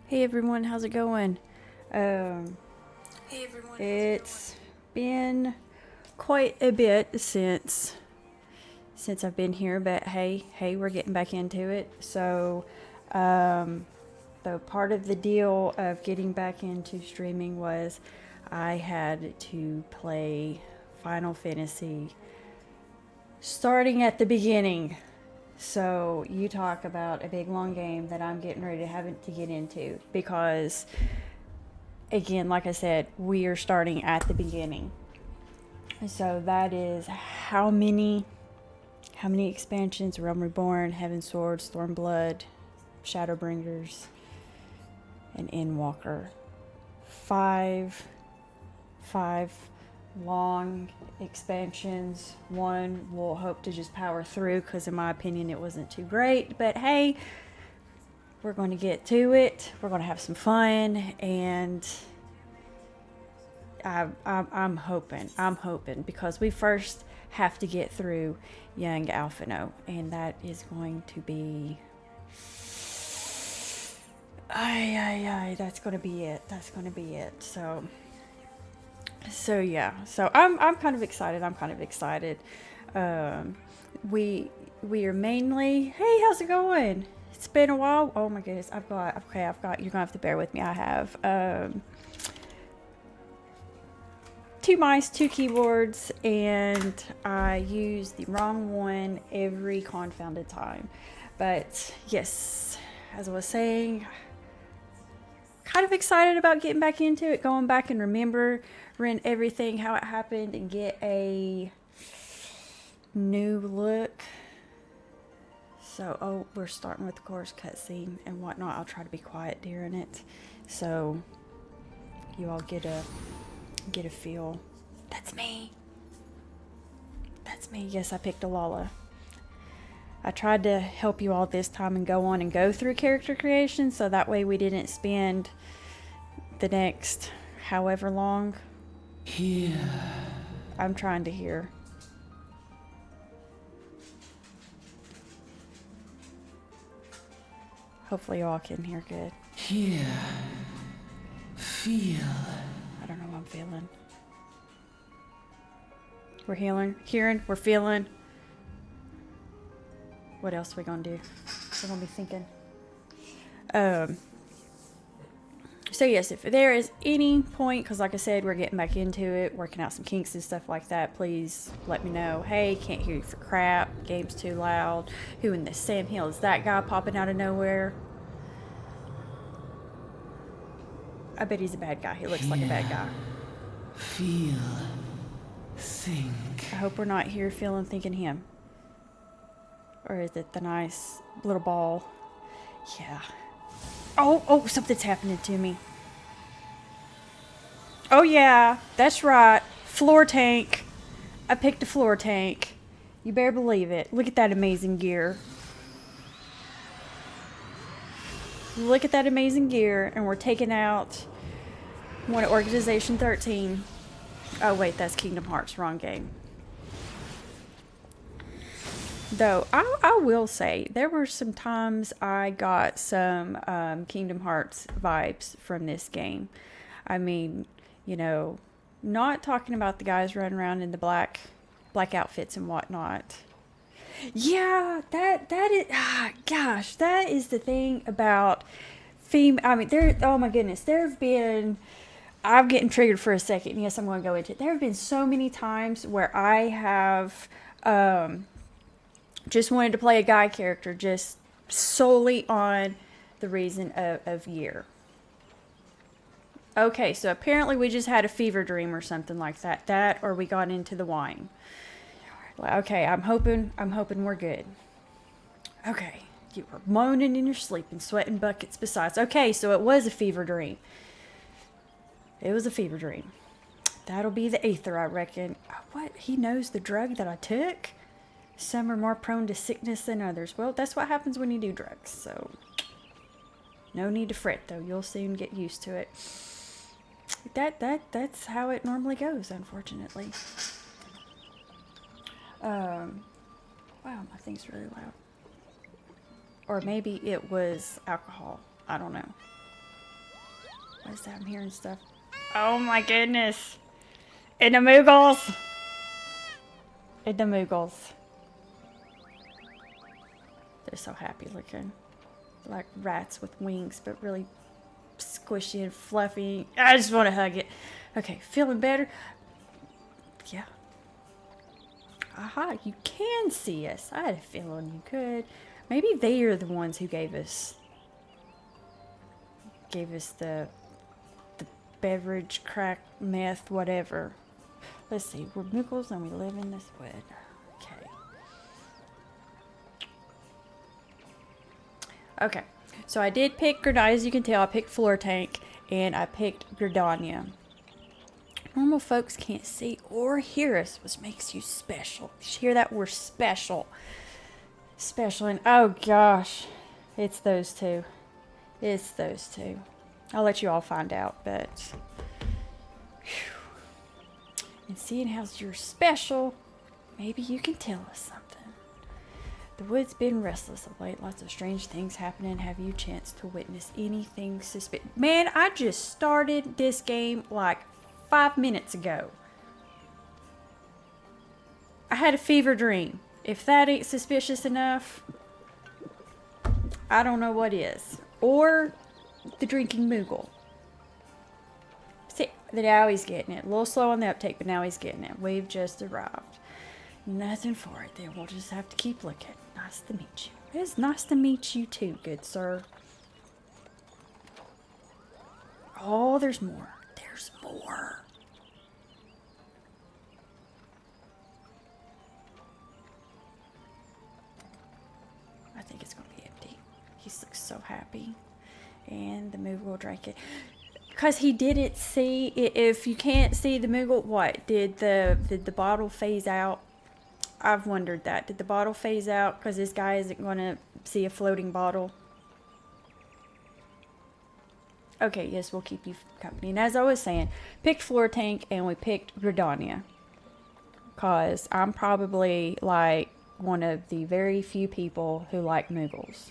Hey everyone, how's it going? Um, it's been quite a bit since I've been here, but hey, we're getting back into it. Um, so part of the deal of getting back into streaming was I had to play Final Fantasy starting at the beginning. So you talk about a big long game that I'm getting ready to have to get into because again, like I said, we are starting at the beginning. So that is how many expansions? Realm Reborn, Heaven Sword, Stormblood, Shadowbringers, and Endwalker. Five, five long expansions. One we'll hope to just power through because, in my opinion, it wasn't too great. But hey, we're going to get to it. We're going to have some fun, and I'm hoping because we first have to get through young Alphino, and that is going to be, that's going to be it. That's going to be it. So yeah. So I'm kind of excited. Um, we we are mainly. Hey, how's it going? It's been a while. Oh my goodness. I've got. You're gonna have to bear with me. I have two mice, two keyboards, and I use the wrong one every confounded time. But yes, as I was saying, kind of excited about getting back into it, going back and remembering everything, how it happened, and get a new look. So, we're starting with the course cutscene and whatnot. I'll try to be quiet during it, so you all get a feel. That's me. That's me. Yes, I picked a Lala. I tried to help you all this time and go on and go through character creation so that way we didn't spend the next however long. Here. I'm trying to hear. Hopefully you all can hear good. Here. Feel. I don't know what I'm feeling. We're hearing, we're feeling. What else are we gonna do? We're gonna be thinking. Um, so yes, if there is any point, because like I said, we're getting back into it, working out some kinks and stuff like that, please let me know. Hey, can't hear you for crap. Game's too loud. Who in the Sam Hill is that guy popping out of nowhere? I bet he's a bad guy. He looks like a bad guy. Feel. Think. I hope we're not here feeling thinking him. Or is it the nice little ball? Yeah. Oh, something's happening to me. Oh yeah, that's right. Floor tank. I picked a floor tank. You better believe it. Look at that amazing gear. Look at that amazing gear, and we're taking out one at Organization 13. Oh wait, that's Kingdom Hearts. Wrong game. Though I will say there were some times I got some Kingdom Hearts vibes from this game. I mean, you know, not talking about the guys running around in the black outfits and whatnot. Yeah, that is gosh, that is the thing about I mean, there. Oh my goodness, there have been. I'm getting triggered for a second. Yes, I'm going to go into it. There have been so many times where I have just wanted to play a guy character just solely on the reason of year. Okay, so apparently we just had a fever dream or something like that. That or we got into the wine. Okay, I'm hoping we're good. Okay, you were moaning in your sleep and sweating buckets besides. Okay, so it was a fever dream. It was a fever dream. That'll be the ether, I reckon. What? He knows the drug that I took? Some are more prone to sickness than others. Well, that's what happens when you do drugs, so no need to fret though. You'll soon get used to it. That's how it normally goes, unfortunately. Wow, my thing's really loud. Or maybe it was alcohol. I don't know. What's that? I'm hearing stuff. Oh my goodness. And the Moogles. And the Moogles. They're so happy looking. Like rats with wings, but really squishy and fluffy. I just want to hug it. Okay, feeling better? Yeah. Aha, you can see us. I had a feeling you could. Maybe they are the ones who gave us the beverage, crack, meth, whatever. Let's see. We're Moogles and we live in this wood. Okay. Okay. So I did pick Gridania, as you can tell. I picked Floor Tank and I picked Gridania. Normal folks can't see or hear us, which makes you special. Did you hear that? We're special. Special. And oh gosh, it's those two. It's those two. I'll let you all find out, but whew. And seeing how you're special, maybe you can tell us something. The wood's been restless of late. Lots of strange things happening. Have you chanced to witness anything suspicious? Man, I just started this game like 5 minutes ago. I had a fever dream. If that ain't suspicious enough, I don't know what is. Or the drinking Moogle. See, now he's getting it. A little slow on the uptake, but now he's getting it. We've just arrived. Nothing for it then. We'll just have to keep looking. Nice to meet you. It's nice to meet you too, good sir. Oh, there's more. There's more. I think it's going to be empty. He looks so happy. And the Moogle drank it. Because he didn't see, if you can't see the Moogle, what? Did the bottle phase out? I've wondered that. Did the bottle phase out because this guy isn't going to see a floating bottle? Okay, yes, we'll keep you company. And as I was saying, picked Floor Tank and we picked Gridania. Because I'm probably like one of the very few people who like Moogles.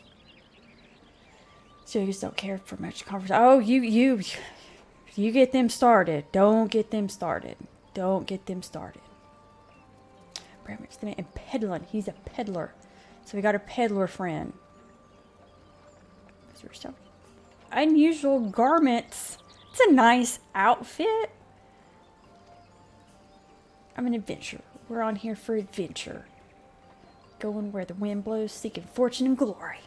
So you just don't care for much conversation. Oh, you get them started. Don't get them started. Don't get them started. And peddling. He's a peddler. So we got a peddler friend. Unusual garments. It's a nice outfit. I'm an adventurer. We're on here for adventure. Going where the wind blows, seeking fortune and glory.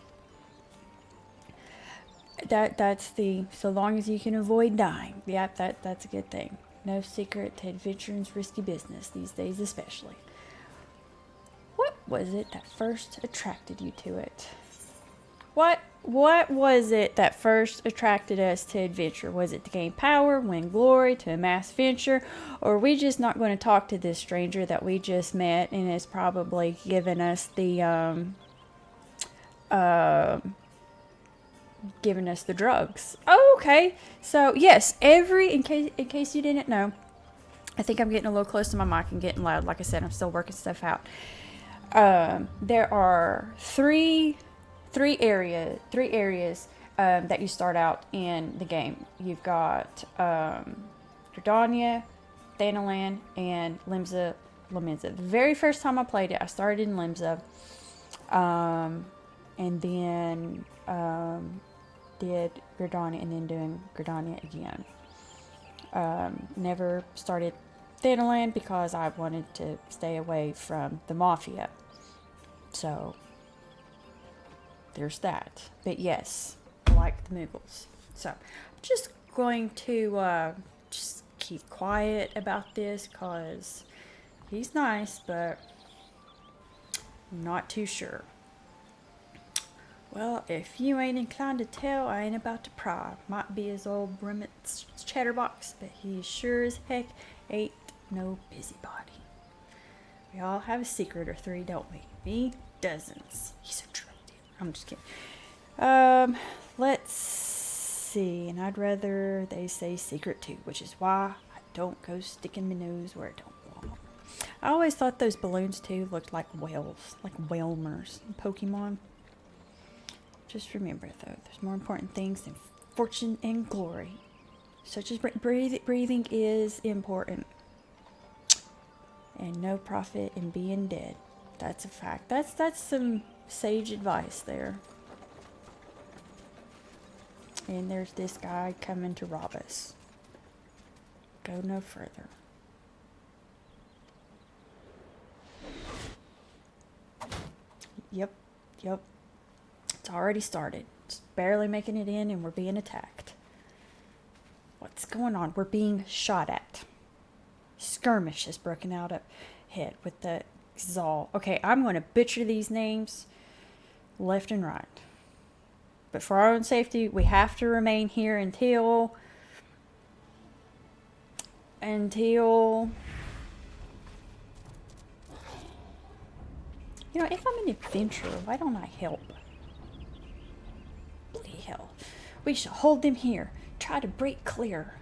That's the, so long as you can avoid dying. Yep, that's a good thing. No secret to adventuring's risky business these days especially. What was it that first attracted you to it? What was it that first attracted us to adventure? Was it to gain power, win glory, to amass venture? Or are we just not going to talk to this stranger that we just met and is probably giving us the drugs? Oh, okay. So yes, in case you didn't know, I think I'm getting a little close to my mic and getting loud. Like I said, I'm still working stuff out. There are three areas that you start out in the game. You've got Gridania, Thanalan, and Limsa. The very first time I played it, I started in Limsa, and then did Gridania, and then doing Gridania again. Never started Thanalan because I wanted to stay away from the Mafia. So there's that. But yes, I like the Moogles. So I'm just going to just keep quiet about this because he's nice, but I'm not too sure. Well, if you ain't inclined to tell, I ain't about to pry. Might be his old Brimmett's chatterbox, but he sure as heck ain't no busybody. We all have a secret or three, don't we? Me, dozens. He's a drug dealer. I'm just kidding. Let's see. And I'd rather they say secret too, which is why I don't go sticking my nose where it don't belong. I always thought those balloons too looked like whales, like whalmers in Pokemon. Just remember though, there's more important things than fortune and glory. such as breathing is important. And no profit in being dead. That's a fact. That's some sage advice there. And there's this guy coming to rob us. Go no further. Yep. It's already started. Just barely making it in and we're being attacked. What's going on? We're being shot at. Skirmish has broken out up ahead with the Zal. Okay, I'm going to butcher these names left and right. But for our own safety, we have to remain here until you know, if I'm an adventurer, why don't I help? Bloody hell. We shall hold them here. Try to break clear.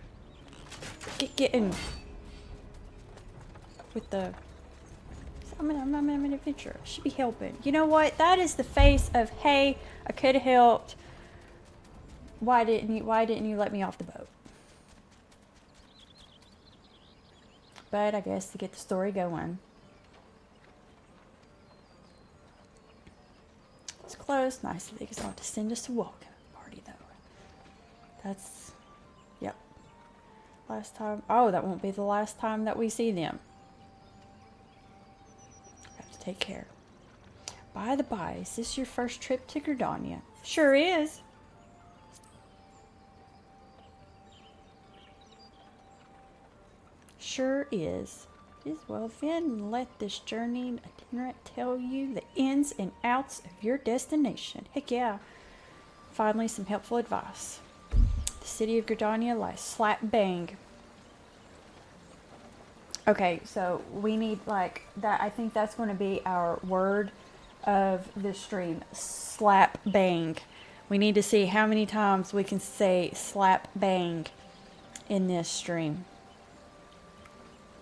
Getting with the... I'm an adventurer. I should be helping. You know what? That is the face of, hey, I could have helped. Why didn't you let me off the boat? But I guess to get the story going. It's close. Nice of the Exalt to send us a welcome party, though. That's... Yep. Last time... Oh, that won't be the last time that we see them. Have to take care. By the by, is this your first trip to Gridania? Sure is. Sure is. Well then, let this journeying itinerant tell you the ins and outs of your destination. Heck yeah. Finally, some helpful advice. The city of Gridania lies slap bang. Okay, so we need like that. I think that's going to be our word of the stream. Slap bang. We need to see how many times we can say slap bang in this stream.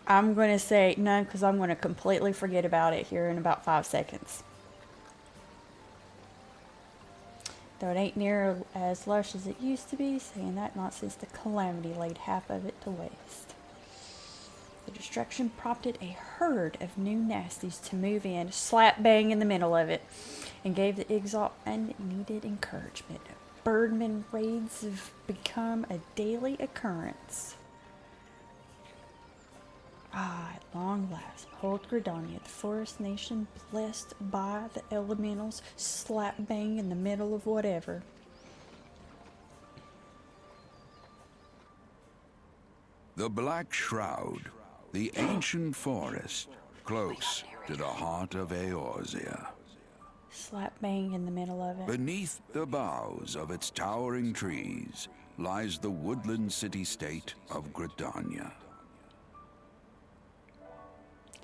I'm going to say none because I'm going to completely forget about it here in about 5 seconds. Though it ain't near as lush as it used to be, saying that not since the calamity laid half of it to waste. The destruction prompted a herd of new nasties to move in, slap bang in the middle of it, and gave the Exalt unneeded encouragement. Birdman raids have become a daily occurrence. Ah, at long last, behold Gridania, the forest nation blessed by the elementals, slap bang in the middle of whatever. The Black Shroud, the ancient forest, close to the heart of Eorzea. Slap bang in the middle of it. Beneath the boughs of its towering trees lies the woodland city-state of Gridania.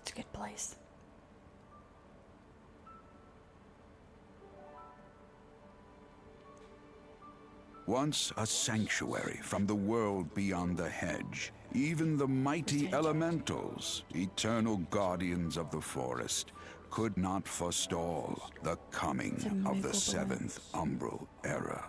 It's a good place. Once a sanctuary from the world beyond the hedge, even the mighty elementals, eternal guardians of the forest, could not forestall the coming of the seventh umbral era.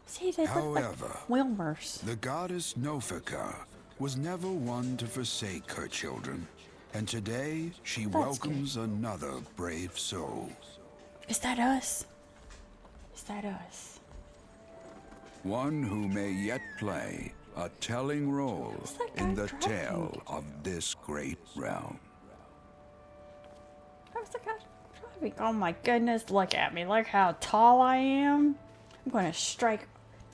See, they look like However, Wilmers. the goddess Nofika was never one to forsake her children, and today she welcomes another brave soul. Is that us? Is that us? One who may yet play a telling role in the driving? tale of this great realm. How's the guy driving? Oh my goodness, look at me. Look how tall I am. I'm going to strike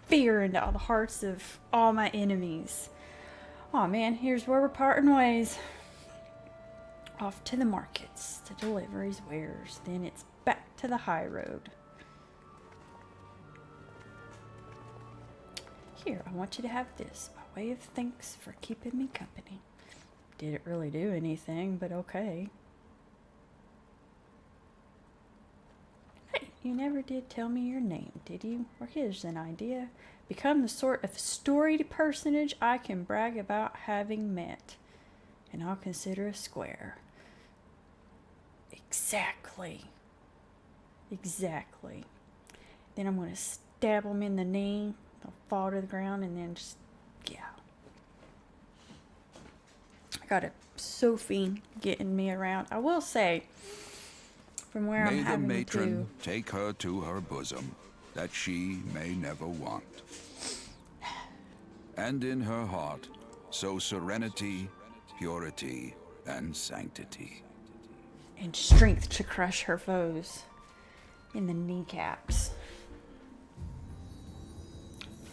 fear into all the hearts of all my enemies. Oh man, here's where we're parting ways. Off to the markets to deliver his wares. Then it's back to the high road. Here, I want you to have this by way of thanks for keeping me company. Didn't really do anything, but okay. Hey, you never did tell me your name, did you? Well, here's an idea. Become the sort of storied personage I can brag about having met. And I'll consider a square. Exactly. Then I'm going to dab them in the knee. They'll fall to the ground and then just, yeah. I got a Sophie getting me around. I will say, from where I'm May the having matron to... take her to her bosom, that she may never want. And in her heart, sow serenity, purity, and sanctity. And strength to crush her foes in the kneecaps.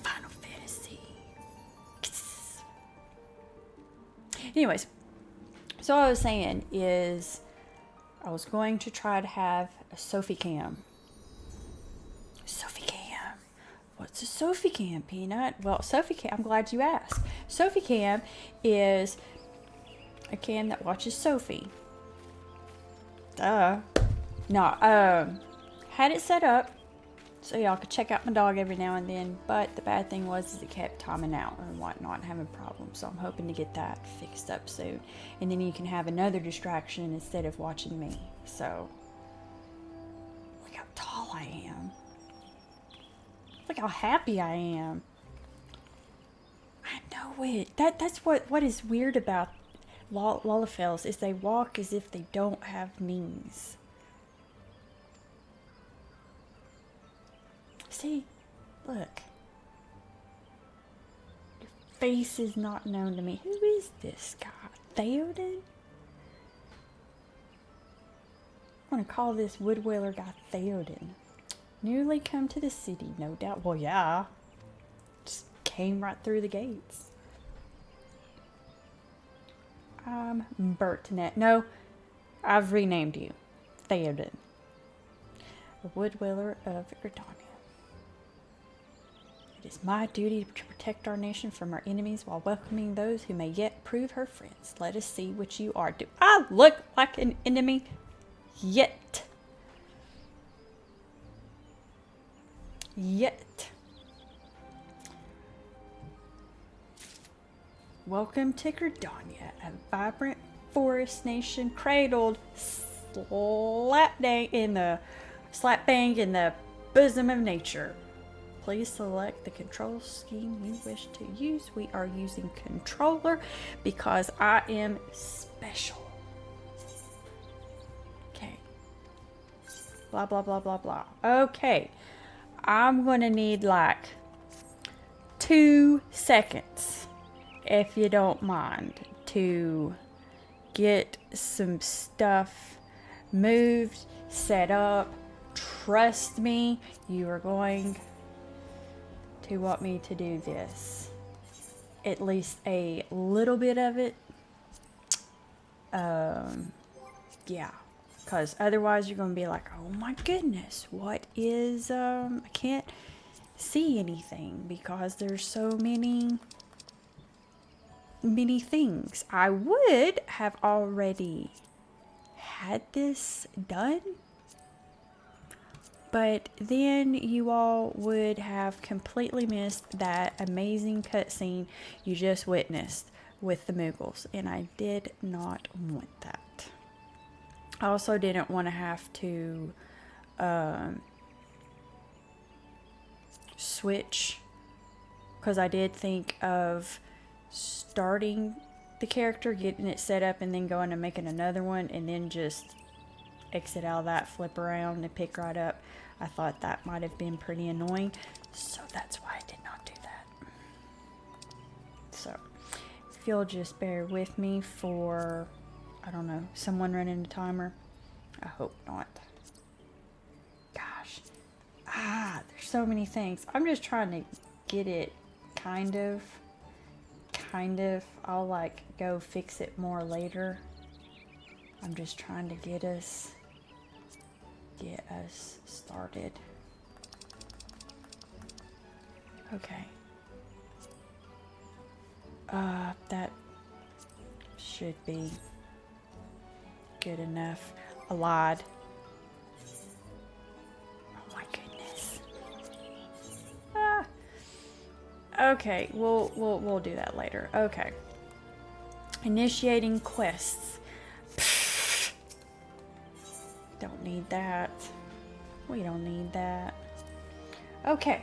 Final Fantasy. Anyways, so what I was saying is I was going to try to have a Sophie Cam. Sophie Cam. What's a Sophie Cam, Peanut? Well, Sophie Cam, I'm glad you asked. Sophie Cam is a cam that watches Sophie. Duh. No, had it set up so y'all could check out my dog every now and then, but the bad thing was is it kept timing out and whatnot, having problems, so I'm hoping to get that fixed up soon, and then you can have another distraction instead of watching me. So look how tall I am, look how happy I am. I know it. That's what is weird about Lalafels is they walk as if they don't have knees. See, look. Your face is not known to me. Who is this guy? Theoden? I'm gonna call this woodwhaler guy Theoden. Newly come to the city, no doubt. Well, yeah. Just came right through the gates. I'm Bertnet. No, I've renamed you. Theoden. A woodwhaler of Eorzea. It is my duty to protect our nation from our enemies while welcoming those who may yet prove her friends. Let us see what you are. Do I look like an enemy? Yet. Welcome to Gridania, a vibrant forest nation cradled slap bang in the bosom of nature. Please select the control scheme you wish to use. We are using controller because I am special. Okay. Blah, blah, blah, blah, blah. Okay. I'm going to need like 2 seconds, if you don't mind, to get some stuff moved, set up. Trust me, you are going to want me to do this. At least a little bit of it. Yeah. Because otherwise you're going to be like, oh my goodness, what is, I can't see anything because there's so many things. I would have already had this done, but then you all would have completely missed that amazing cutscene you just witnessed with the Moogles, and I did not want that. I also didn't want to have to switch, because I did think of starting the character, getting it set up, and then going and making another one, and then just exit out of that, flip around, and pick right up. I thought that might have been pretty annoying, so that's why I did not do that. So, if you'll just bear with me for, I don't know, someone running a timer. I hope not. Gosh. There's so many things. I'm just trying to get it kind of. I'll like go fix it more later. I'm just trying to get us started. Okay. That should be good enough. I lied. Oh my goodness. Okay, we'll do that later. Okay. Initiating quests. Don't need that. We don't need that. Okay,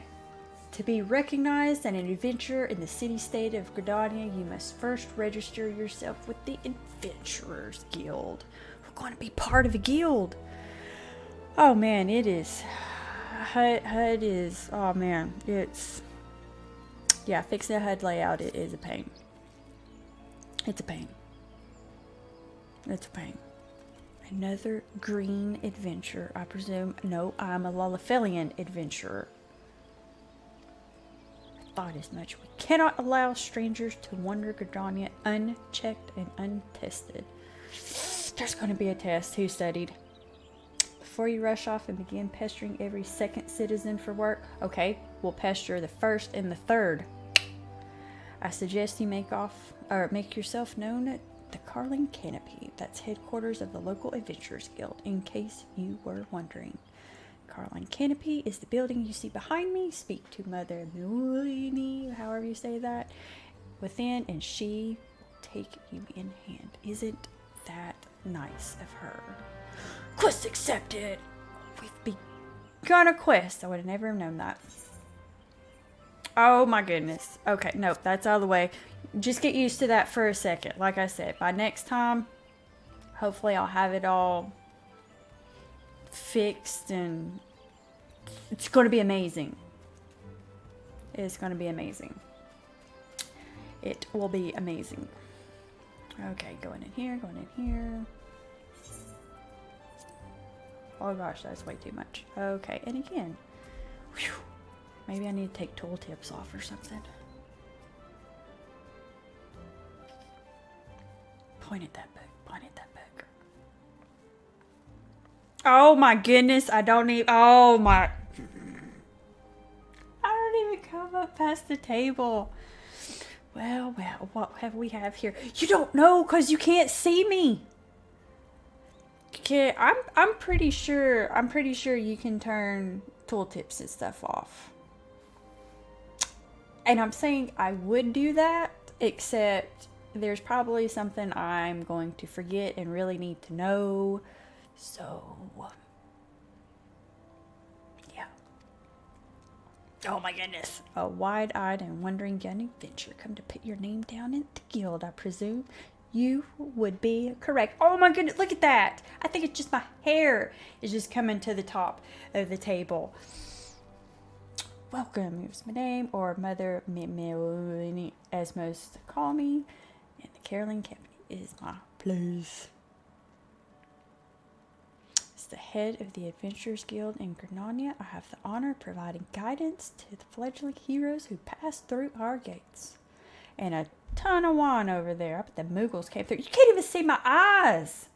To be recognized and an adventurer in the city-state of Gridania, you must first register yourself with the Adventurers Guild. We're going to be part of a guild. Oh man, it is. HUD is. Oh man, it's. Yeah, fixing a HUD layout, it is a pain. It's a pain. It's a pain. Another green adventurer, I presume. No, I'm a Lalafelian adventurer. Thought as much. We cannot allow strangers to wander Gridania unchecked and untested. There's going to be a test. Who studied? Before you rush off and begin pestering every second citizen for work, okay, we'll pester the first and the third. I suggest you make yourself known at the Carling Canopy. That's headquarters of the local Adventurers Guild, in case you were wondering. Carling Canopy is the building you see behind me. Speak to Mother Mulini, however you say that, within, and she will take you in hand. Isn't that nice of her? Quest accepted! We've begun a quest. I would have never have known that. Oh my goodness. Okay, nope, that's out of the way. Just get used to that for a second. Like I said, by next time, hopefully I'll have it all fixed, and it's going to be amazing. It's going to be amazing. It will be amazing. Okay, going in here, going in here. Oh gosh, that's way too much. Okay, and again. Whew. Maybe I need to take tooltips off or something. Point at that book. Point at that book. Oh my goodness, I don't even. Oh my. I don't even come up past the table. Well, what have we have here? You don't know because you can't see me. Okay, I'm pretty sure you can turn tooltips and stuff off. And I'm saying I would do that, except there's probably something I'm going to forget and really need to know. So, yeah. Oh my goodness. A wide-eyed and wondering young adventurer come to put your name down in the guild, I presume. You would be correct. Oh my goodness, look at that. I think it's just my hair is just coming to the top of the table. Welcome, is my name, or Mother Melanie, as most call me. And the Carling Company is my place. As the head of the Adventurers Guild in Gridania, I have the honor of providing guidance to the fledgling heroes who pass through our gates. And a ton of wine over there. I bet the Moogles came through. You can't even see my eyes.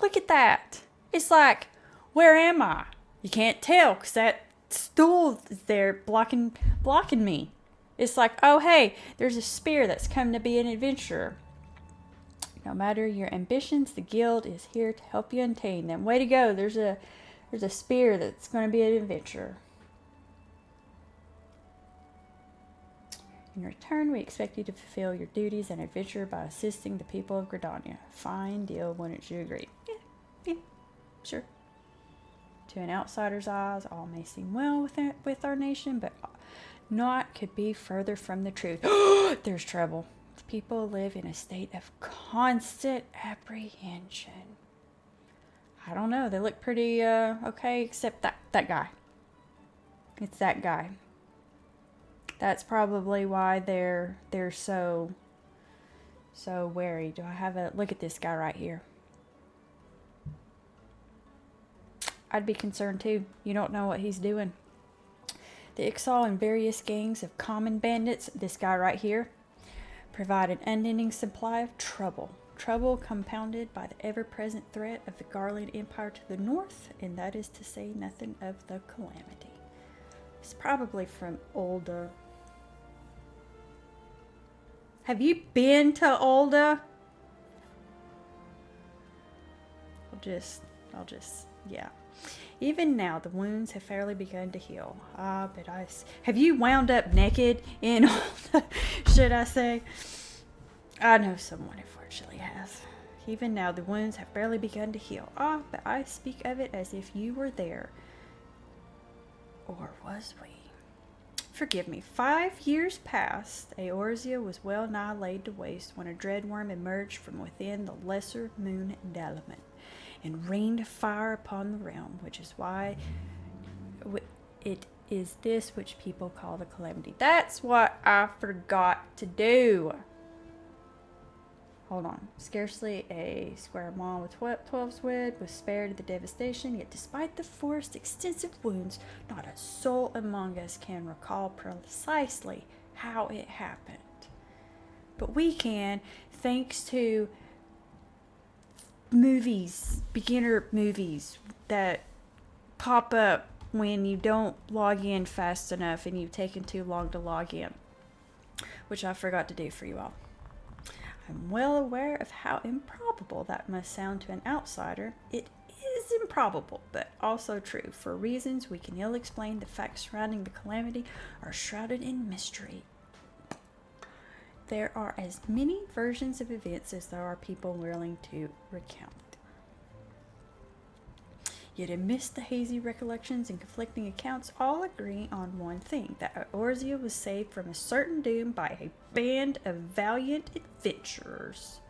Look at that. It's like, where am I? You can't tell because that stool is there blocking me. It's like, oh hey, there's a spear that's come to be an adventurer. No matter your ambitions, the guild is here to help you attain them. Way to go. There's a spear that's going to be an adventurer. In return, we expect you to fulfill your duties and adventure by assisting the people of Gridania. Fine deal, wouldn't you agree? Yeah, sure. To an outsider's eyes, all may seem well with our nation, but naught could be further from the truth. There's trouble. The people live in a state of constant apprehension. I don't know. They look pretty okay, except that guy. It's that guy. That's probably why they're so wary. Do I have a look at this guy right here? I'd be concerned too. You don't know what he's doing. The Ixal and various gangs of common bandits, this guy right here, provide an unending supply of trouble. Trouble compounded by the ever-present threat of the Garland Empire to the north, and that is to say nothing of the Calamity. It's probably from Olda. Have you been to Olda? I'll just, yeah. Even now, the wounds have fairly begun to heal. Ah, but have you wound up naked in Olda, should I say? I know someone, unfortunately, has. Even now, the wounds have barely begun to heal. Ah, but I speak of it as if you were there. Or was we? Forgive me. 5 years passed. Eorzea was well nigh laid to waste when a dreadworm emerged from within the lesser moon element and rained fire upon the realm, which is why it is this which people call the calamity. That's what I forgot to do. Hold on. Scarcely a square mile with 12's wood was spared the devastation, yet despite the forest's extensive wounds, not a soul among us can recall precisely how it happened. But we can, thanks to movies, beginner movies that pop up when you don't log in fast enough and you've taken too long to log in, which I forgot to do for you all. I'm well aware of how improbable that must sound to an outsider. It is improbable, but also true. For reasons we can ill explain, the facts surrounding the calamity are shrouded in mystery. There are as many versions of events as there are people willing to recount. Yet amidst the hazy recollections and conflicting accounts, all agree on one thing, that Eorzea was saved from a certain doom by a band of valiant adventurers.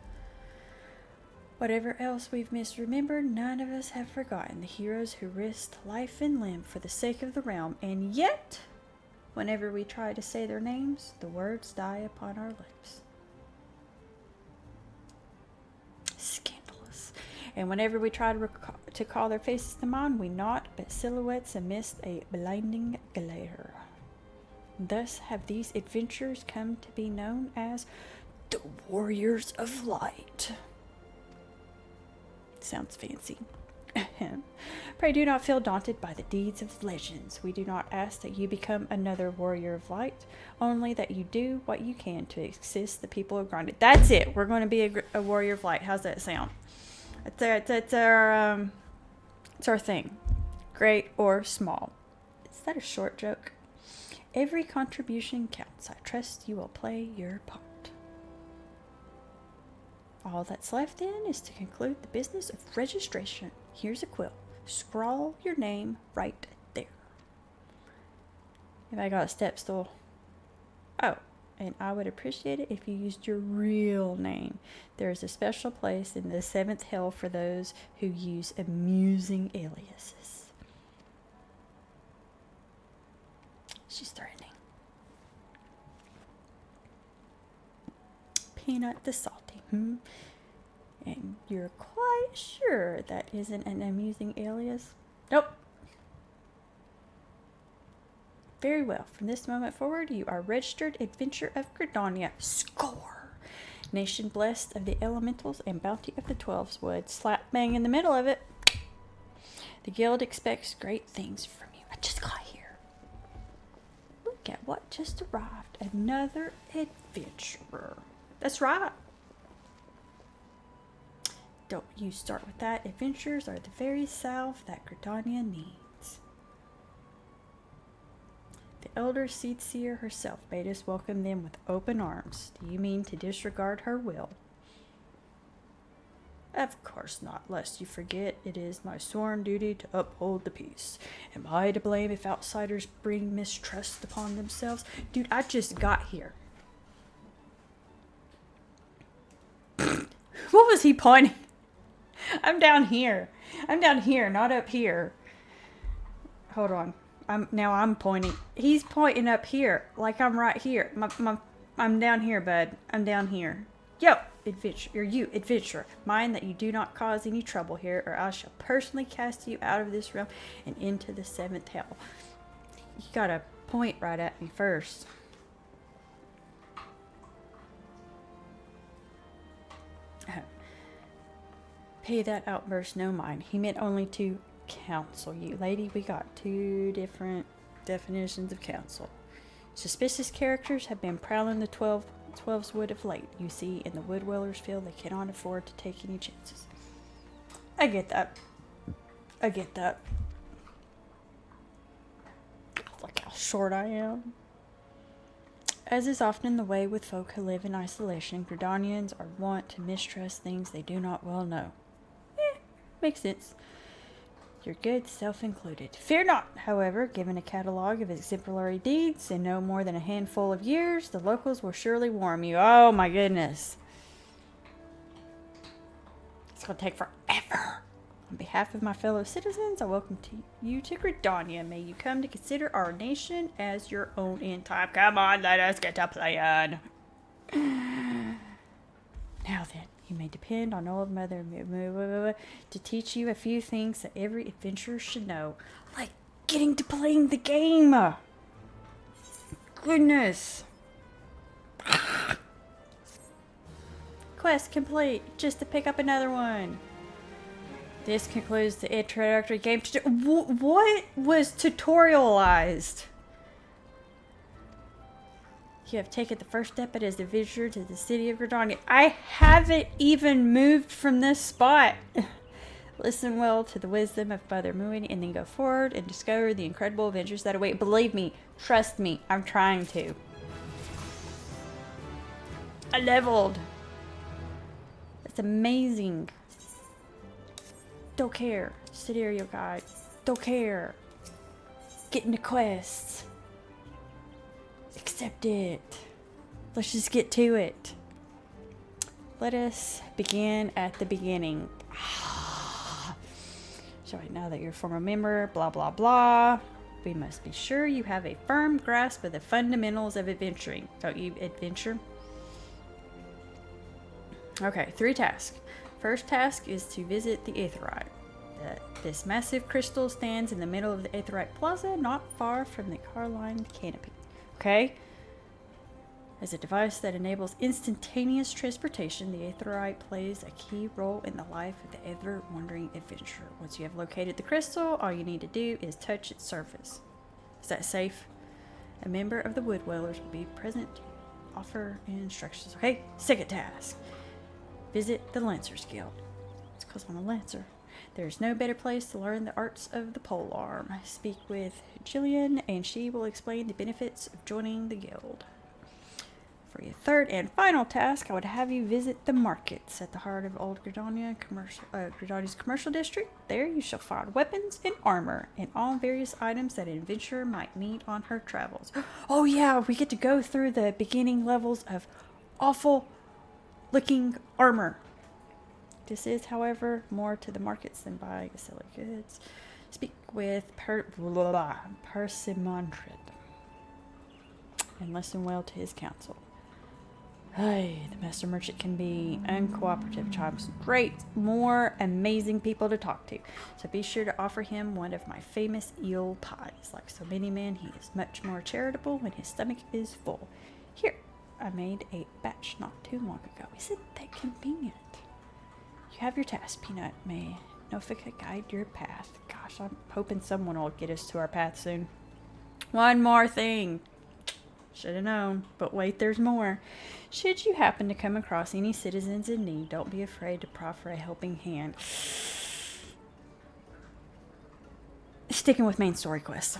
Whatever else we've misremembered, none of us have forgotten the heroes who risked life and limb for the sake of the realm, and yet, whenever we try to say their names, the words die upon our lips. Scandalous. And whenever we try to call their faces to mind, we naught but silhouettes amidst a blinding glare. Thus have these adventures come to be known as the Warriors of Light. Sounds fancy. Pray do not feel daunted by the deeds of legends. We do not ask that you become another warrior of light, only that you do what you can to assist the people of Grinded. That's it. We're going to be a warrior of light. How's that sound? It's our thing. Great or small. Is that a short joke? Every contribution counts. I trust you will play your part. All that's left then is to conclude the business of registration. Here's a quill. Scrawl your name right there. If I got a step stool. Oh, and I would appreciate it if you used your real name. There is a special place in the 7th hell for those who use amusing aliases. She's threatening. Peanut the Salty. And you're quite sure that isn't an amusing alias? Nope. Very well. From this moment forward, you are registered Adventure of Gridania. Score! Nation blessed of the elementals and bounty of the 12's wood. Slap bang in the middle of it. The guild expects great things from you. I just got here. Look at what just arrived. Another adventurer. That's right. Don't you start with that. Adventurers are the very salve that Gridania needs. The elder seed seer herself bade us welcome them with open arms. Do you mean to disregard her will? Of course not, lest you forget it is my sworn duty to uphold the peace. Am I to blame if outsiders bring mistrust upon themselves? Dude, I just got here. What was he pointing? I'm down here. I'm down here, not up here. Hold on. I'm pointing. He's pointing up here, like I'm right here. I'm down here, bud. I'm down here. Yo, adventurer. Mind that you do not cause any trouble here, or I shall personally cast you out of this realm and into the 7th hell. You gotta point right at me first. Pay that outburst no mind. He meant only to counsel you. Lady, we got 2 different definitions of counsel. Suspicious characters have been prowling the 12's wood of late. You see, in the wood dwellers feel they cannot afford to take any chances. I get that. Look how short I am. As is often the way with folk who live in isolation, Gridanians are wont to mistrust things they do not well know. Makes sense. your good self included. Fear not, however, given a catalog of exemplary deeds in no more than a handful of years, the locals will surely warm you. Oh my goodness. It's going to take forever. On behalf of my fellow citizens, I welcome you to Gridania. May you come to consider our nation as your own in time. Come on, let us get to playing. Now then, you may depend on old Mother to teach you a few things that every adventurer should know. Like getting to playing the game. Goodness. Quest complete. Just to pick up another one. This concludes the introductory game. What was tutorialized? You have taken the first step as an adventurer to the city of Gridania. I haven't even moved from this spot. Listen well to the wisdom of Mother Moon and then go forward and discover the incredible adventures that await. Believe me, trust me, I'm trying to. I leveled. That's amazing. Don't care. Scenario guide. Don't care. Getting the quests. Accept it. Let's just get to it. Let us begin at the beginning. So now that you're a former member, blah blah blah. We must be sure you have a firm grasp of the fundamentals of adventuring. Don't you adventure? Okay, 3 tasks. First task is to visit the Aetheryte. This massive crystal stands in the middle of the Aetheryte Plaza, not far from the car-lined canopy. Okay? As a device that enables instantaneous transportation, the Aetheryte plays a key role in the life of the ever-wandering adventurer. Once you have located the crystal, all you need to do is touch its surface. Is that safe? A member of the Wood Dwellers will be present to offer instructions. Okay, second task. Visit the Lancers Guild. It's because I'm a Lancer. There's no better place to learn the arts of the polearm. Speak with Jillian and she will explain the benefits of joining the guild. For your third and final task, I would have you visit the markets at the heart of Old Gridania, Gridania's commercial district. There you shall find weapons and armor and all various items that an adventurer might need on her travels. Oh yeah, we get to go through the beginning levels of awful looking armor. This is, however, more to the markets than buying silly goods. Speak with Persimonred and listen well to his counsel. Hey, the master merchant can be uncooperative at times. Great, more amazing people to talk to. So be sure to offer him one of my famous eel pies. Like so many men, he is much more charitable when his stomach is full. Here, I made a batch not too long ago. Isn't that convenient? You have your task, Peanut. May Nofika guide your path. Gosh, I'm hoping someone will get us to our path soon. One more thing. Should have known, but wait, there's more. Should you happen to come across any citizens in need, don't be afraid to proffer a helping hand. Sticking with main story quests.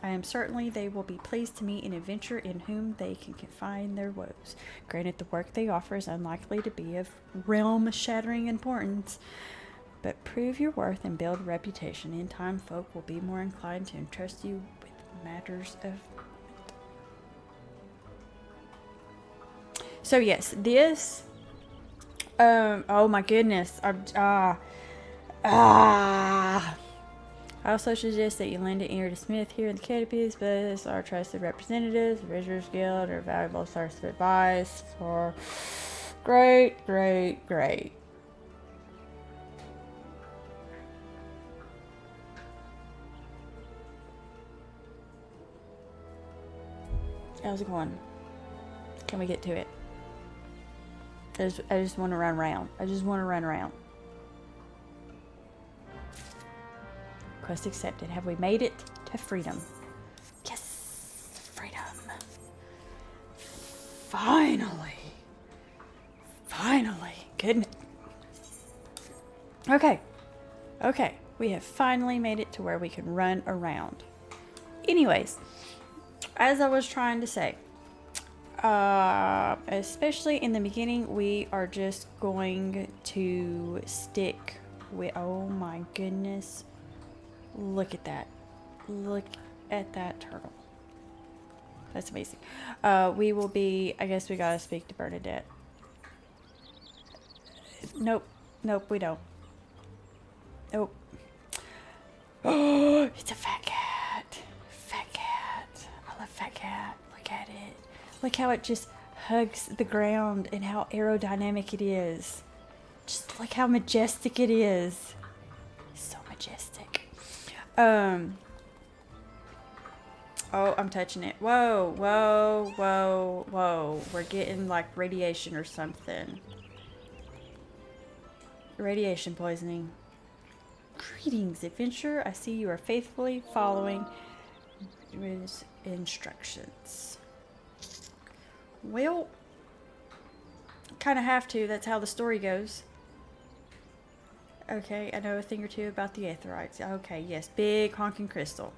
I am certainly they will be pleased to meet an adventurer in whom they can confide their woes. Granted, the work they offer is unlikely to be of realm-shattering importance, but prove your worth and build a reputation. In time, folk will be more inclined to entrust you with matters of... So yes, this... oh my goodness. I also suggest that you lend an ear to Smith here in the Canopies, but as our trusted representatives, the Visitors Guild are a valuable source of advice for great. How's it going? Can we get to it? I just want to run around. Quest accepted. Have we made it to freedom? Yes! Freedom! Finally! Goodness. Okay. We have finally made it to where we can run around. Anyways, as I was trying to say, especially in the beginning, we are just going to stick with... Oh my goodness. Look at that. Look at that turtle. That's amazing. We will be, I guess we gotta speak to Bernadette. Nope. Nope, we don't. Nope. Oh, it's a fat cat. Fat cat. I love fat cat. Look at it. Look how it just hugs the ground and how aerodynamic it is. Just look how majestic it is. So majestic. Oh, I'm touching it. Whoa, whoa, whoa, whoa. We're getting like radiation or something. Radiation poisoning. Greetings, adventurer. I see you are faithfully following his instructions. Well, kind of have to. That's how the story goes. Okay, I know a thing or two about the Aetherites. Okay, yes, big honking crystal.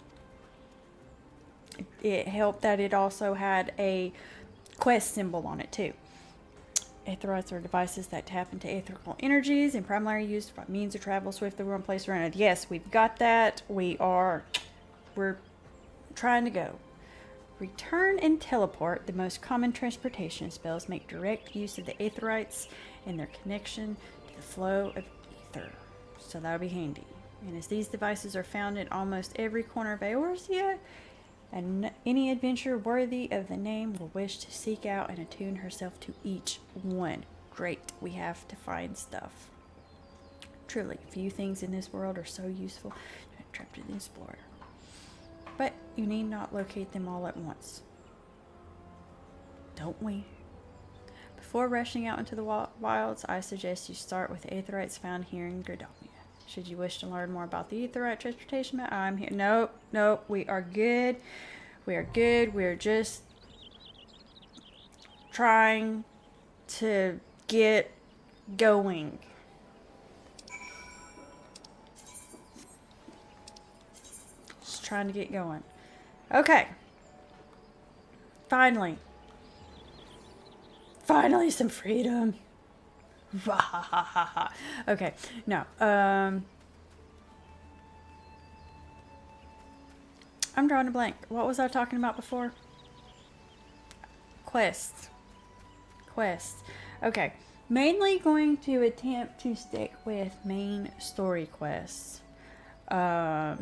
It helped that it also had a quest symbol on it too. Aetherites are devices that tap into aetherical energies and primarily used by means of travel swiftly from place around it. Yes, we've got that. We're trying to go. Return and teleport, the most common transportation spells, make direct use of the Aetherites and their connection to the flow of ether. So that'll be handy. And as these devices are found in almost every corner of Eorzea, and any adventurer worthy of the name will wish to seek out and attune herself to each one. Great, we have to find stuff. Truly, few things in this world are so useful to attract the explorer. But you need not locate them all at once. Don't we? Before rushing out into the wilds, I suggest you start with the Aetherites found here in Gridania. Should you wish to learn more about the Aetherite transportation map, I'm here. Nope, nope, we are good. We are good. We're just trying to get going. Just trying to get going. Okay. Finally. Finally some freedom. Okay, no. I'm drawing a blank. What was I talking about before? Quests. Okay. Mainly going to attempt to stick with main story quests. I'm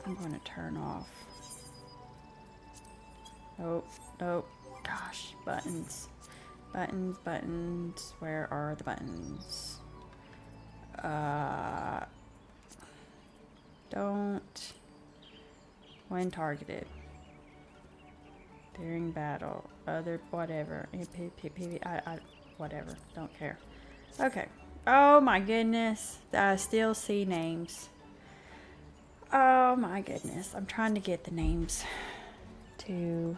going to turn off. Nope. Gosh, buttons. Buttons. Where are the buttons? Don't. When targeted. During battle. Other, whatever. Whatever. Don't care. Okay. Oh my goodness. I still see names. Oh my goodness. I'm trying to get the names to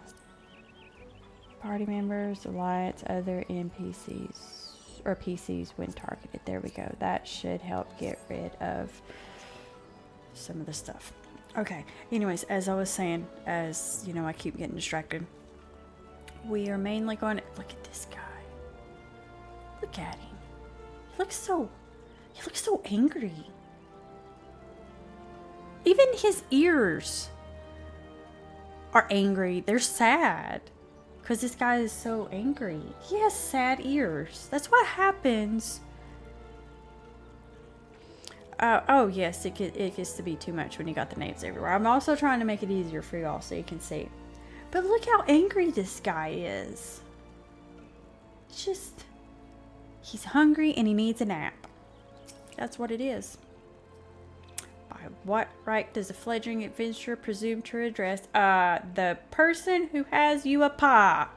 party members, alliance, other NPCs or PCs when targeted. There we go. That should help get rid of some of the stuff. Okay. Anyways, as I was saying, as you know, I keep getting distracted. We are mainly going to look at this guy. Look at him. He looks so angry. Even his ears are angry. They're sad. Because this guy is so angry. He has sad ears. That's what happens. Oh, yes. It gets to be too much when you got the names everywhere. I'm also trying to make it easier for y'all so you can see. But look how angry this guy is. It's just... He's hungry and he needs a nap. That's what it is. By what right does a fledgling adventurer presume to address the person who has you a pie?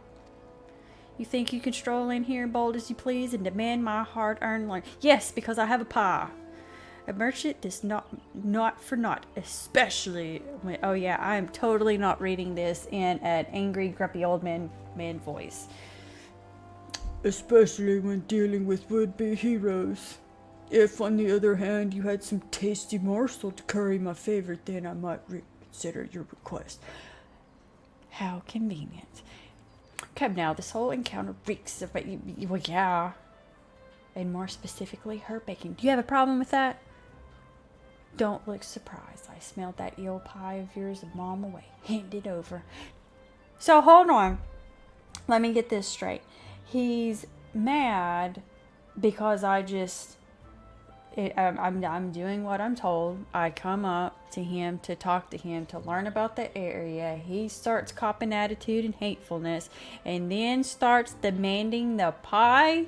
You think you can stroll in here bold as you please and demand my hard-earned loan? Yes, because I have a pie. A merchant is not for naught, especially when... Oh yeah, I am totally not reading this in an angry, grumpy old man voice. Especially when dealing with would-be heroes. If, on the other hand, you had some tasty morsel to curry my favor, then I might reconsider your request. How convenient. Come now, this whole encounter reeks of... Well, yeah. And more specifically, her baking. Do you have a problem with that? Don't look surprised. I smelled that eel pie of yours a mile away. Hand it over. So hold on. Let me get this straight. He's mad because I'm doing what I'm told. I come up to him to talk to him to learn about the area. He starts copping attitude and hatefulness, and then starts demanding the pie.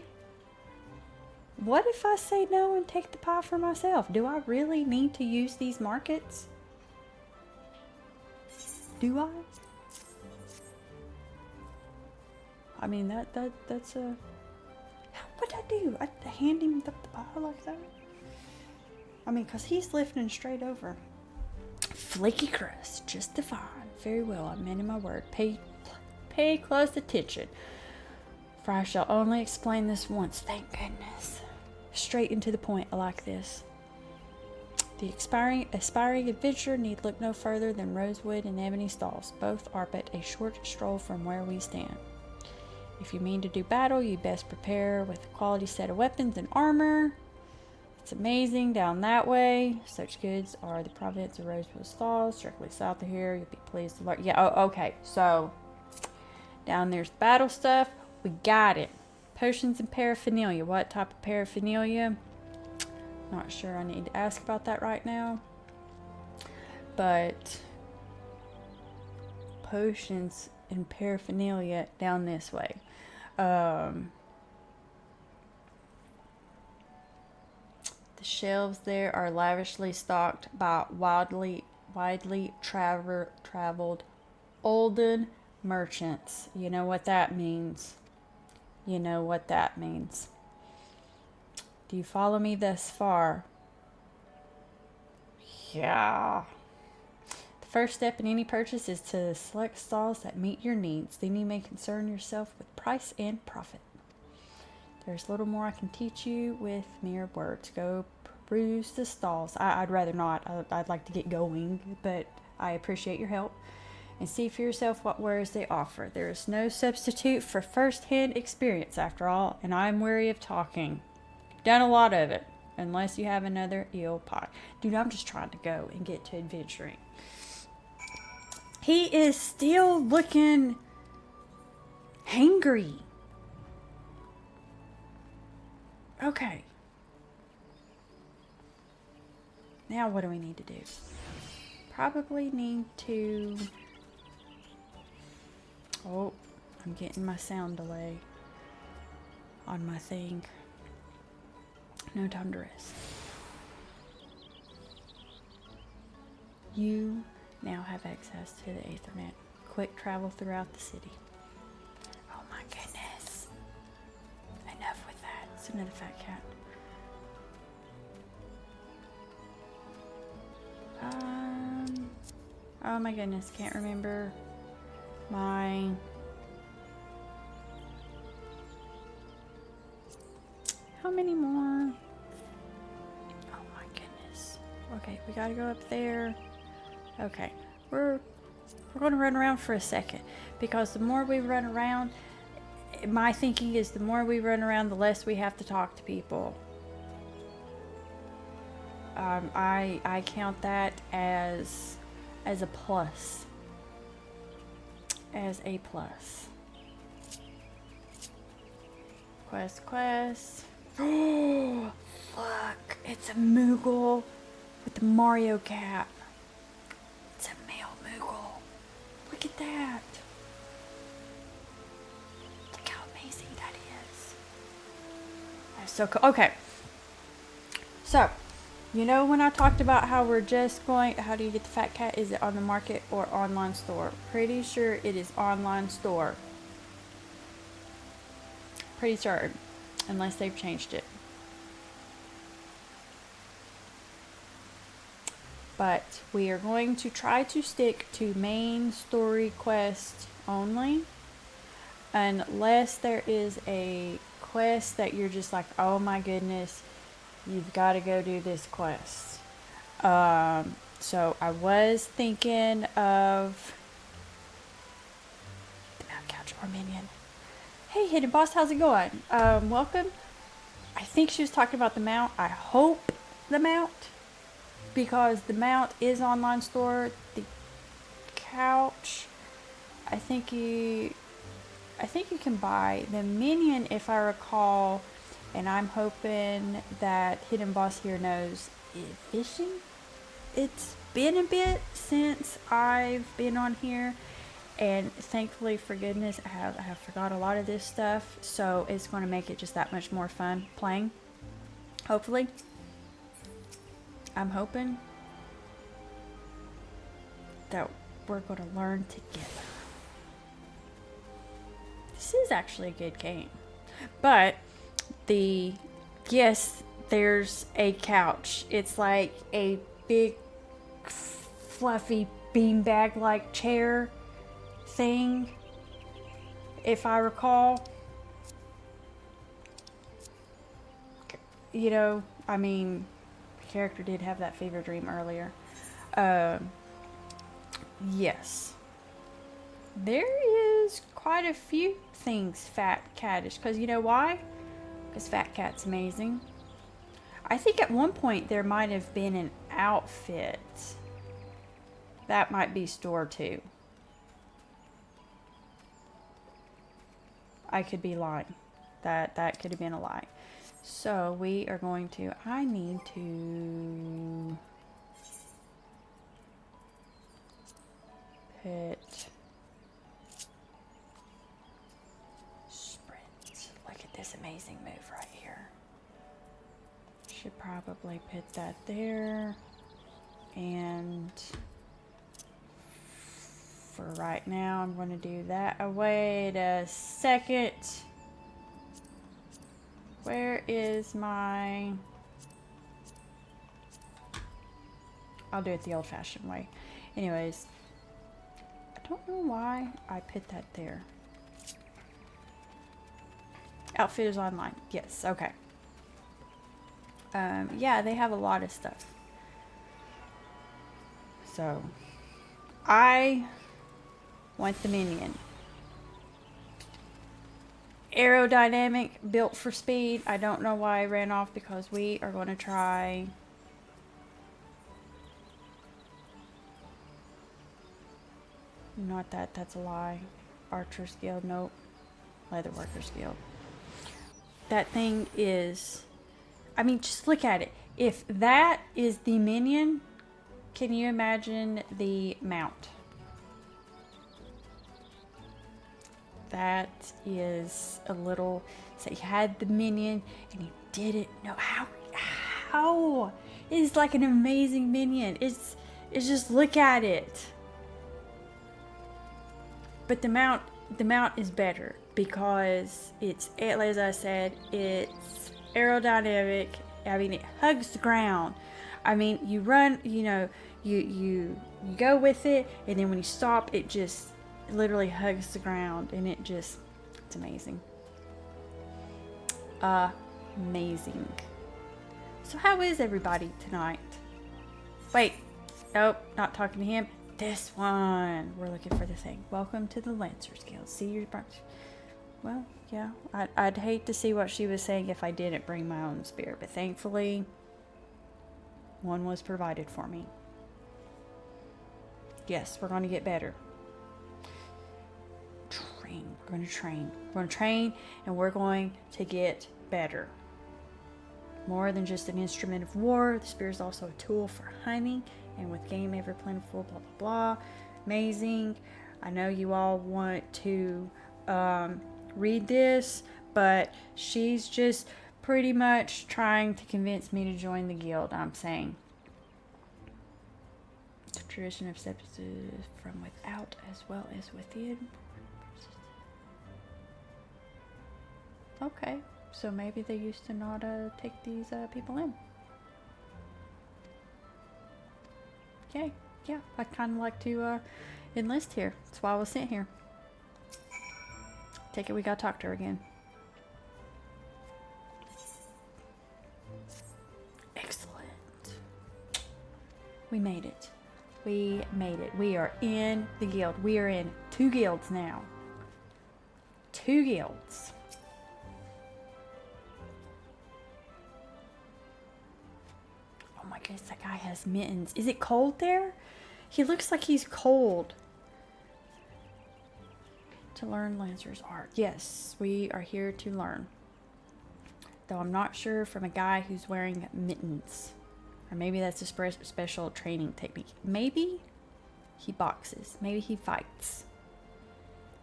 What if I say no and take the pie for myself? Do I really need to use these markets? Do I? I mean, that's a... What'd I do? I hand him the pie like that? I mean, because he's lifting straight over. Flaky crust, just fine. Very well, I'm men in my word. Pay close attention. For I shall only explain this once, thank goodness. Straight and to the point, I like this. The aspiring adventurer need look no further than Rosewood and Ebony Stalls. Both are but a short stroll from where we stand. If you mean to do battle, you best prepare with a quality set of weapons and armor. It's amazing down that way. Such goods are the province of Rosewood Stalls, directly south of here. You'll be pleased to learn. Yeah, okay. So, down there's the battle stuff. We got it. Potions and paraphernalia. What type of paraphernalia? Not sure I need to ask about that right now. But potions and paraphernalia down this way. The shelves there are lavishly stocked by widely traveled olden merchants. You know what that means. You know what that means. Do you follow me thus far? Yeah. The first step in any purchase is to select stalls that meet your needs. Then you may concern yourself with price and profit. There's little more I can teach you with mere words. Go peruse the stalls. I'd rather not. I'd like to get going, but I appreciate your help. And see for yourself what wares they offer. There is no substitute for first-hand experience, after all, and I'm weary of talking. Done a lot of it, unless you have another eel pie. Dude, I'm just trying to go and get to adventuring. He is still looking hangry. Okay. Now what do we need to do? Probably need to... Oh, I'm getting my sound delay on my thing. No time to rest. You now have access to the Ethernet. Quick travel throughout the city. Oh my goodness. Enough with that. It's another fat cat. Oh my goodness. Can't remember my... How many more? Oh my goodness. Okay, we gotta go up there. Okay, we're gonna run around for a second, because the more we run around, my thinking is the more we run around, the less we have to talk to people. I count that as a plus. As a plus. Quest. Oh, look, it's a Moogle with the Mario cap. It's a male Moogle. Look at that. Look how amazing that is. That's so cool. Okay. So, you know when I talked about how we're just going, how do you get the fat cat? Is it on the market or online store? Pretty sure it is online store. Pretty certain. Unless they've changed it. But we are going to try to stick to main story quest only. Unless there is a quest that you're just like, oh my goodness, you've got to go do this quest. So I was thinking of the Mount Couch Armenian. Hey, Hidden Boss, how's it going? Welcome. I think she was talking about the mount. I hope the mount, because the mount is online store. The couch, I think you can buy the minion, if I recall, and I'm hoping that Hidden Boss here knows. Fishing? It's been a bit since I've been on here, and thankfully, for goodness, I have forgot a lot of this stuff, so it's going to make it just that much more fun playing. Hopefully. I'm hoping that we're going to learn together. This is actually a good game. But yes, there's a couch. It's like a big fluffy beanbag like chair thing, if I recall. You know, I mean, the character did have that fever dream earlier. Yes. There is quite a few things Fat Cat-ish, because you know why? Because Fat Cat's amazing. I think at one point there might have been an outfit. That might be store 2. I could be lying. That could have been a lie. So we are going to, I need to put sprint. Look at this amazing move right here. Should probably put that there. And for right now, I'm going to do that. Oh, wait a second. Where is my... I'll do it the old-fashioned way. Anyways, I don't know why I put that there. Outfit is online. Yes, okay. Yeah, they have a lot of stuff. So, I want the minion. Aerodynamic, built for speed. I don't know why I ran off, because we are going to try... Not that, that's a lie. Archer's Guild, nope. Leatherworker's Guild. That thing is... I mean, just look at it. If that is the minion, can you imagine the mount? That is a little... So he had the minion and he didn't know how? It's like an amazing minion. It's just, look at it. But the mount is better because it's, as I said, it's aerodynamic. I mean, it hugs the ground. I mean, you run, you know, you go with it, and then when you stop, it just literally hugs the ground, and it's amazing. Amazing. So how is everybody tonight? Wait, nope, not talking to him. This one. We're looking for the thing. Welcome to the Lancers Guild. See your bunch. Well, yeah. I'd hate to see what she was saying if I didn't bring my own spear, but thankfully, one was provided for me. Yes, we're going to get better. Train. We're going to train. We're going to train, and we're going to get better. More than just an instrument of war, the spear is also a tool for hunting, and with game ever plentiful, blah, blah, blah. Amazing. I know you all want to read this, but she's just pretty much trying to convince me to join the guild, I'm saying. The tradition of sepsis from without as well as within. Okay, so maybe they used to not take these people in. Okay, yeah, I'd kind of like to enlist here. That's why I was sent here. Take it we gotta talk to her again. Excellent. We made it. We made it. We are in the guild. We are in 2 guilds now. 2 guilds. Oh my goodness, that guy has mittens. Is it cold there? He looks like he's cold. To learn Lancer's art. Yes, we are here to learn. Though I'm not sure from a guy who's wearing mittens. Or maybe that's a special training technique. Maybe he boxes. Maybe he fights.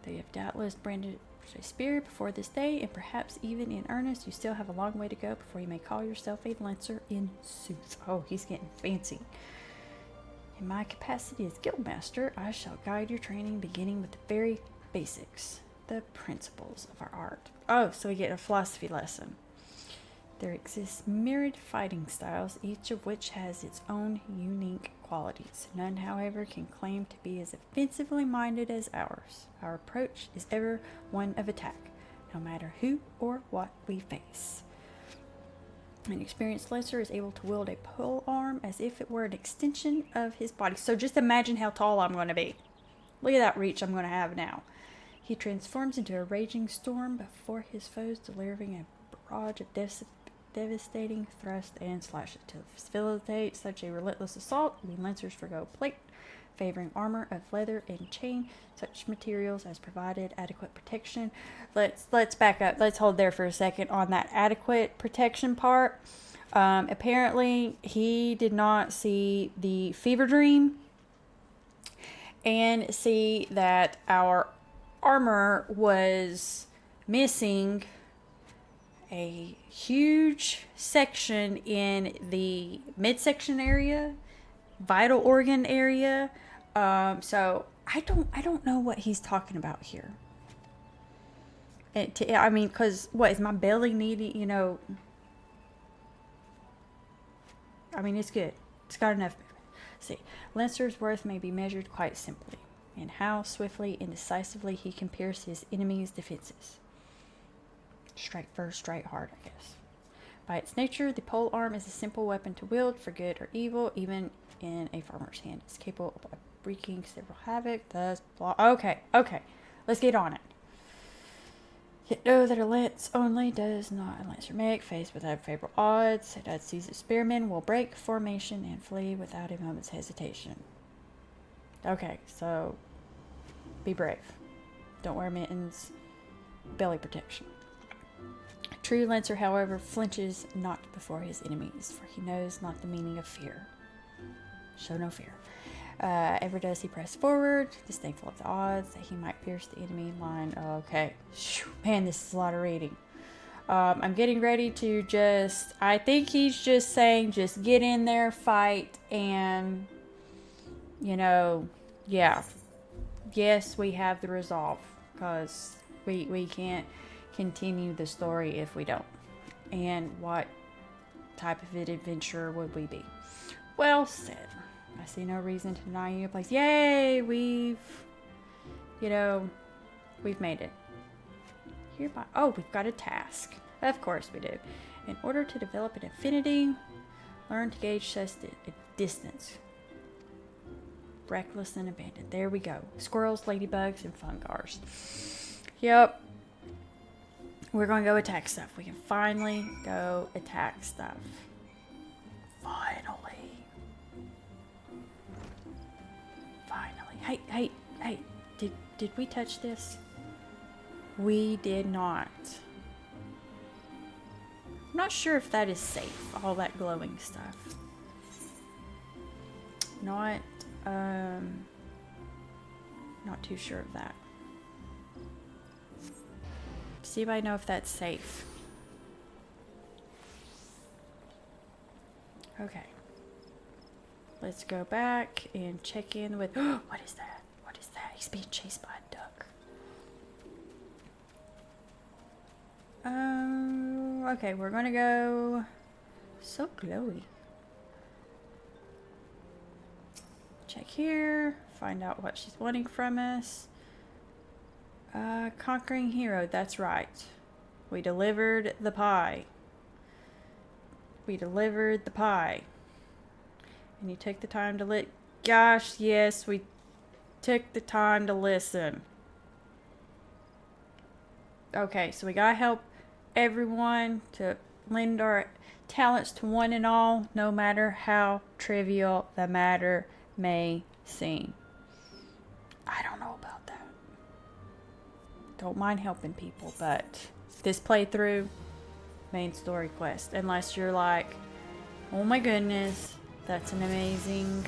Though you have doubtless branded a spear before this day, and perhaps even in earnest, you still have a long way to go before you may call yourself a Lancer in sooth. Oh, he's getting fancy. In my capacity as guildmaster, I shall guide your training beginning with the very basics, the principles of our art. Oh, so we get a philosophy lesson. There exists myriad fighting styles, each of which has its own unique qualities. None, however, can claim to be as offensively minded as ours. Our approach is ever one of attack, no matter who or what we face. An experienced Lancer is able to wield a pole arm as if it were an extension of his body. So just imagine how tall I'm going to be. Look at that reach I'm going to have now. He transforms into a raging storm before his foes, delivering a barrage of devastating thrust and slashes. To facilitate such a relentless assault, we Lancers forgo plate, favoring armor of leather and chain. Such materials as provided adequate protection. Let's back up. Let's hold there for a second on that adequate protection part. Apparently, he did not see the fever dream and see that our armor was missing a huge section in the midsection area, vital organ area. So I don't know what he's talking about here. I mean, because what is my belly needing? You know, I mean, it's good. It's got enough. See, Lancer's worth may be measured quite simply in how swiftly and decisively he can pierce his enemy's defenses. Strike first, strike hard, I guess. By its nature, the pole arm is a simple weapon to wield for good or evil, even in a farmer's hand. It's capable of wreaking several havoc, thus blah. Okay, let's get on it. Yet know that a lance only does not a Lancer make. Faced with unfavorable odds, that seasoned spearmen will break formation and flee without a moment's hesitation. Okay, so be brave. Don't wear mittens. Belly protection. A true Lancer, however, flinches not before his enemies, for he knows not the meaning of fear. Show no fear. Ever does he press forward, disdainful of the odds that he might pierce the enemy line. Okay. Man, this is a lot of reading. I'm getting ready to I think he's just saying, just get in there, fight, and, yeah. Yes, we have the resolve, because we can't continue the story if we don't. And what type of an adventurer would we be? Well said. I see no reason to deny you a place. Yay! We've made it. Hereby. Oh, we've got a task. Of course we do. In order to develop an affinity, learn to gauge just a distance. Reckless and abandoned. There we go. Squirrels, ladybugs, and fungars. Yep. We're going to go attack stuff. We can finally go attack stuff. Finally. Hey, did we touch this? We did not. I'm not sure if that is safe, all that glowing stuff. Not too sure of that. Does anybody know if that's safe? Okay. Let's go back and check in with... What is that? What is that? He's being chased by a duck. Okay, we're gonna go... So glowy. Check here. Find out what she's wanting from us. Conquering hero. That's right. We delivered the pie. We delivered the pie. And you took the time to Gosh, yes, we took the time to listen. Okay, so we gotta help everyone to lend our talents to one and all, no matter how trivial the matter may seem. I don't know about that. Don't mind helping people, but this playthrough, main story quest, unless you're like, oh my goodness, that's an amazing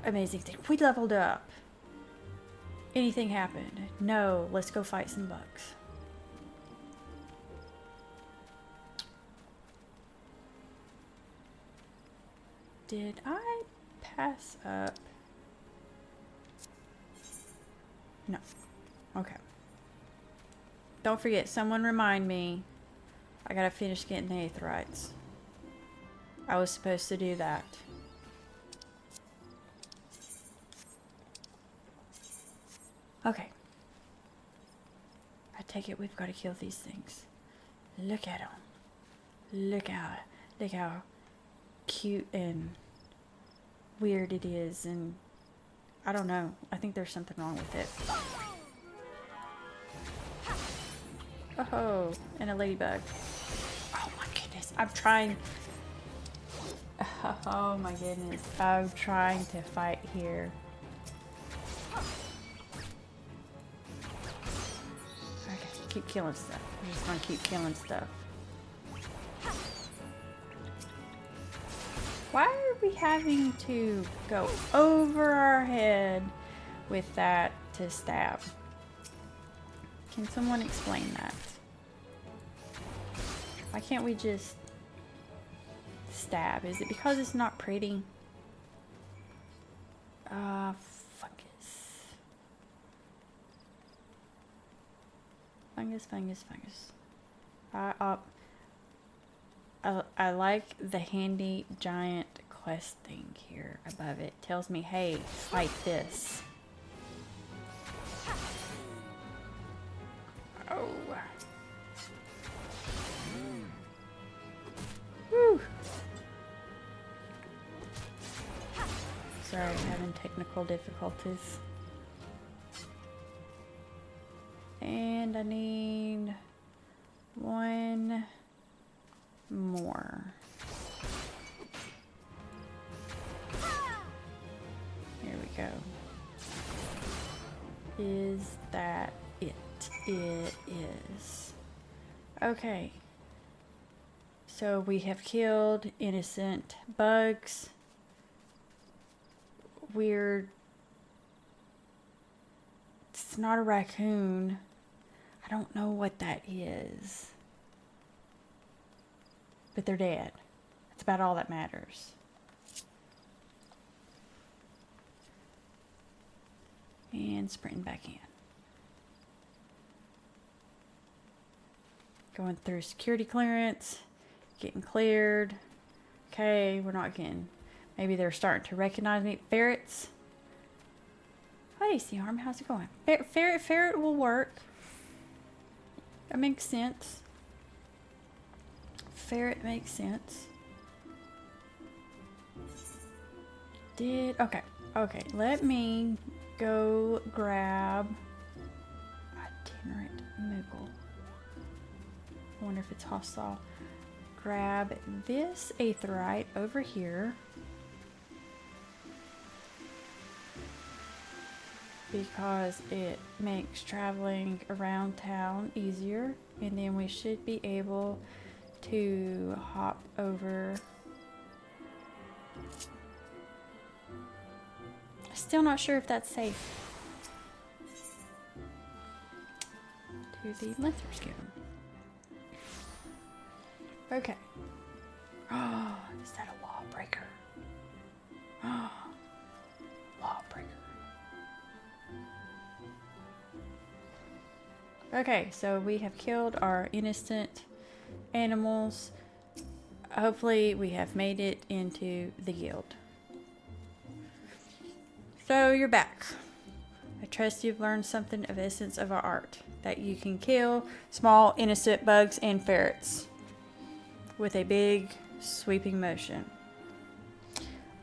thing. We leveled up. Anything happened? No, let's go fight some bugs. Did I pass up? No. Okay. Don't forget, someone remind me. I gotta finish getting the aetherites. I was supposed to do that. Okay. I take it we've got to kill these things. Look at them. Look how cute and weird it is, and I don't know. I think there's something wrong with it. Oh, and a ladybug. Oh my goodness. I'm trying. Oh my goodness. I'm trying to fight here. Okay, keep killing stuff. I'm just gonna keep killing stuff. Why are we having to go over our head with that to stab? Can someone explain that? Why can't we just stab? Is it because it's not pretty? Fungus. Fungus. I like the handy giant quest thing here above it. Tells me, hey, fight this. Oh. Whew. Sorry, I'm having technical difficulties. And I need one more. Here we go. Is that it? It is. Okay. So we have killed innocent bugs. Weird. It's not a raccoon. I don't know what that is. But they're dead. That's about all that matters. And sprinting back in. Going through security clearance. Getting cleared. Okay, we're not getting... Maybe they're starting to recognize me. Ferrets. Hey, Sea Arm, how's it going? Ferret will work. That makes sense. Ferret makes sense. Okay. Let me go grab itinerant Moogle. I wonder if it's hostile. Grab this aetherite over here. Because it makes traveling around town easier. And then we should be able to hop over. Still not sure if that's safe. To the Linther's Given. Okay. Oh, is that a lawbreaker? Oh, lawbreaker. Okay, so we have killed our innocent animals. Hopefully we have made it into the guild. So you're back. I trust you've learned something of the essence of our art. That you can kill small innocent bugs and ferrets with a big sweeping motion.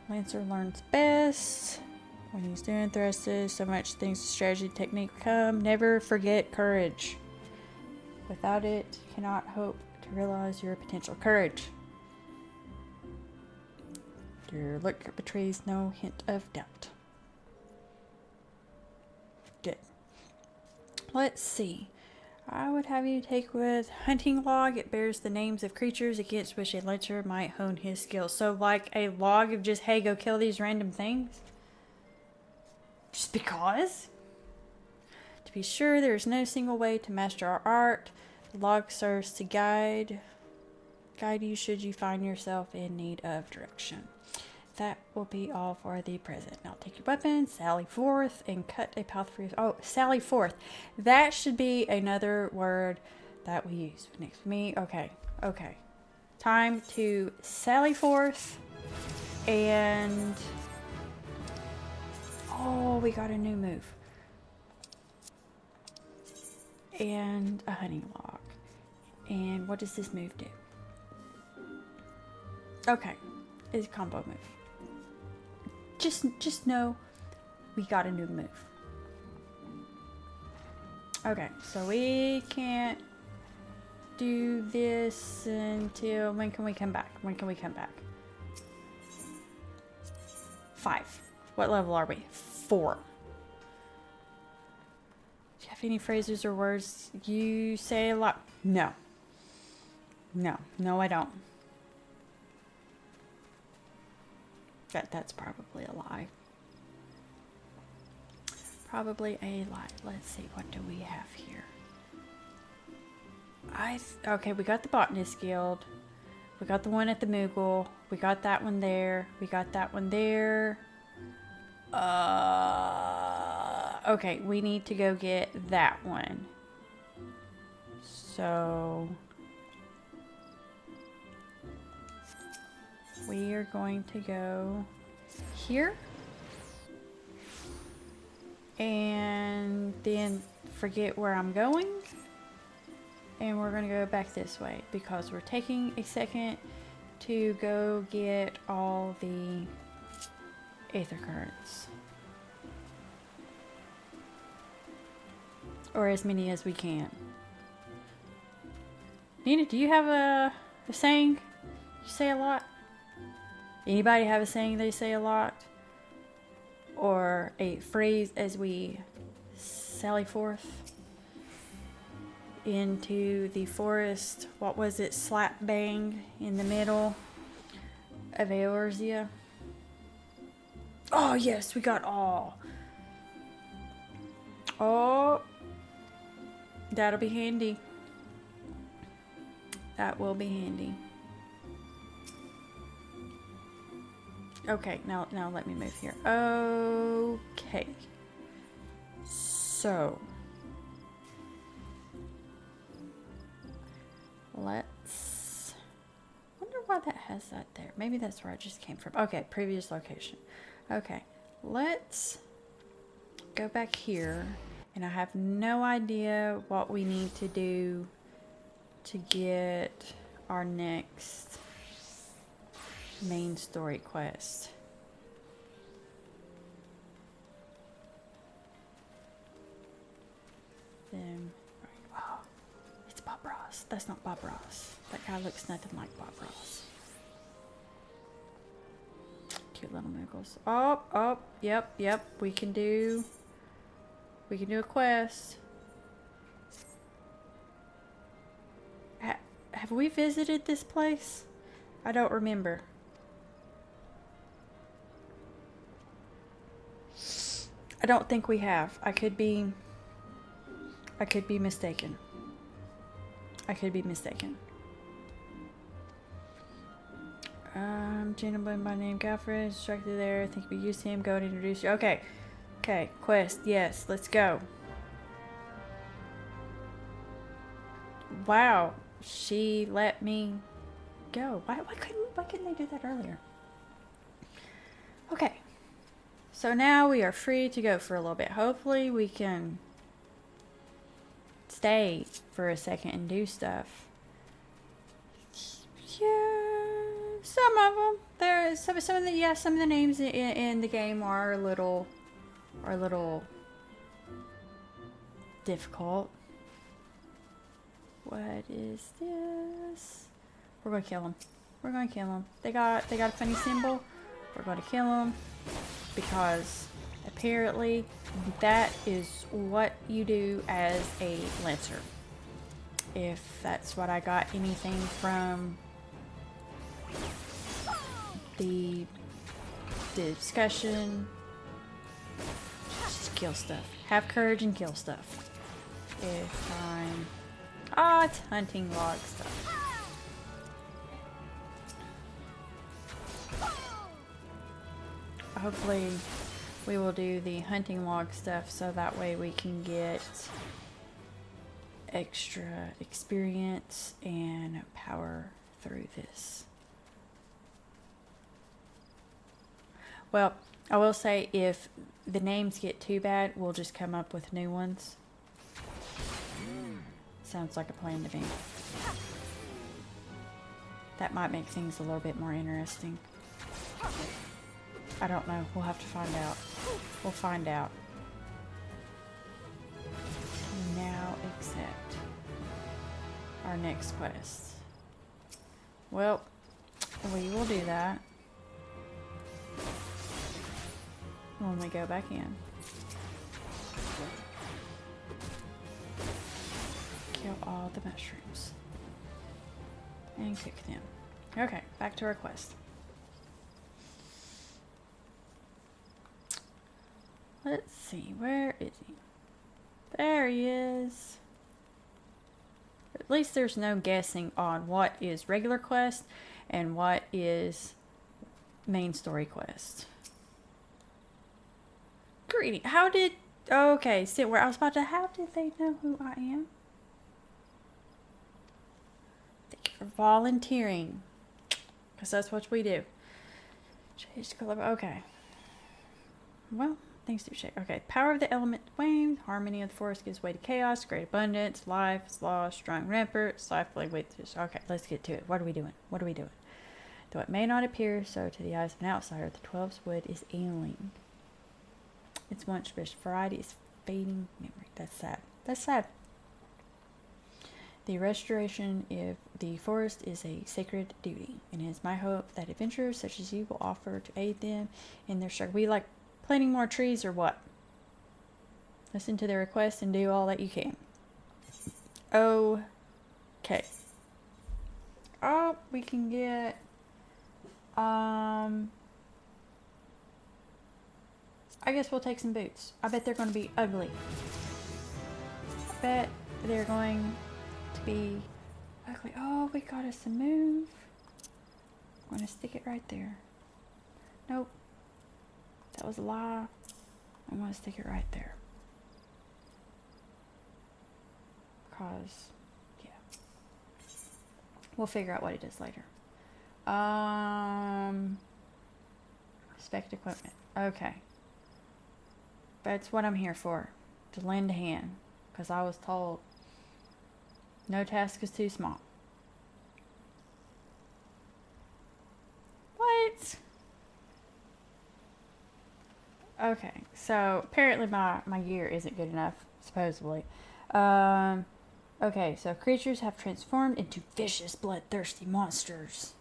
Lancer learns best when he's doing thrusts. So much things, strategy, technique come. Never forget courage. Without it, you cannot hope to realize your potential. Courage. Your look betrays no hint of doubt. Good. Let's see. I would have you take with hunting log. It bears the names of creatures against which a lecher might hone his skills. So like a log of just, hey, go kill these random things? Just because? To be sure, there is no single way to master our art. The log serves to guide you should you find yourself in need of direction. That will be all for the present. Now take your weapon, sally forth, and cut a path for you. Oh, sally forth. That should be another word that we use next to me. Okay. Time to sally forth. And... oh, we got a new move. And a hunting log. And what does this move do? Okay. It's a combo move. Just know we got a new move. Okay, so we can't do this until... when can we come back? 5. What level are we? 4. Do you have any phrases or words you say a lot? No, I don't. That's probably a lie. Let's see, what do we have here? Okay, we got the Botanist Guild. We got the one at the Moogle. We got that one there. Okay, we need to go get that one. So... we are going to go here. And then forget where I'm going. And we're going to go back this way because we're taking a second to go get all the Aether Currents. Or as many as we can. Nina, do you have a saying you say a lot? Anybody have a saying they say a lot? Or a phrase as we sally forth into the forest? What was it? Slap bang in the middle of Eorzea. Oh yes, we got all. Oh, that'll be handy. That will be handy. Okay, now let me move here. Okay. So let's wonder why that has that there. Maybe that's where I just came from. Okay, previous location. Okay, let's go back here, and I have no idea what we need to do to get our next main story quest. Then, oh, it's Bob Ross. That's not Bob Ross. That guy looks nothing like Bob Ross. Cute little Moogles. Oh, yep. We can do a quest. Have we visited this place? I don't remember. I don't think we have. I could be mistaken. Gentleman by name Galfred, instructed there. I think we used him. Go and introduce you. Okay, quest. Yes, let's go. Wow, she let me go. Why couldn't they do that earlier? Okay. So now we are free to go for a little bit. Hopefully we can stay for a second and do stuff. Yeah, some of them. There is some of the names in the game are a little difficult. What is this? We're gonna kill them. We're gonna kill them. They got a funny symbol. We're gonna kill them because apparently that is what you do as a lancer. If that's what I got anything from the discussion, just kill stuff. Have courage and kill stuff. If I'm... Ah, it's hunting log stuff. Hopefully we will do the hunting log stuff so that way we can get extra experience and power through this. Well, I will say if the names get too bad, we'll just come up with new ones. Sounds like a plan to me. That might make things a little bit more interesting. I don't know. We'll have to find out. We'll find out. Now accept our next quest. Well, we will do that when we go back in. Kill all the mushrooms and cook them. Okay, back to our quest. Let's see, where is he? There he is. At least there's no guessing on what is regular quest and what is main story quest. Greedy. How did... Okay, sit where I was about to... How did they know who I am? Thank you for volunteering. Because that's what we do. Change color. Okay. Well... Things do shake. Okay. Power of the element waned. Harmony of the forest gives way to chaos. Great abundance. Life is lost. Strong rampart. Stifling weight. Okay. Let's get to it. What are we doing? What are we doing? Though it may not appear so to the eyes of an outsider, the 12's wood is ailing. Its once rich variety is fading memory. That's sad. That's sad. The restoration of the forest is a sacred duty, and it is my hope that adventurers such as you will offer to aid them in their struggle. We like planting more trees or what? Listen to their request and do all that you can. Okay. Oh, we can get I guess we'll take some boots. I bet they're going to be ugly. I bet they're going to be ugly. Oh, we got us a move. I'm going to stick it right there. Nope. That was a lie. I'm going to stick it right there. Because, yeah. We'll figure out what it is later. Spec equipment. Okay. That's what I'm here for. To lend a hand. Because I was told no task is too small. What? Okay, so apparently my gear isn't good enough, supposedly. Okay, so creatures have transformed into vicious, bloodthirsty monsters.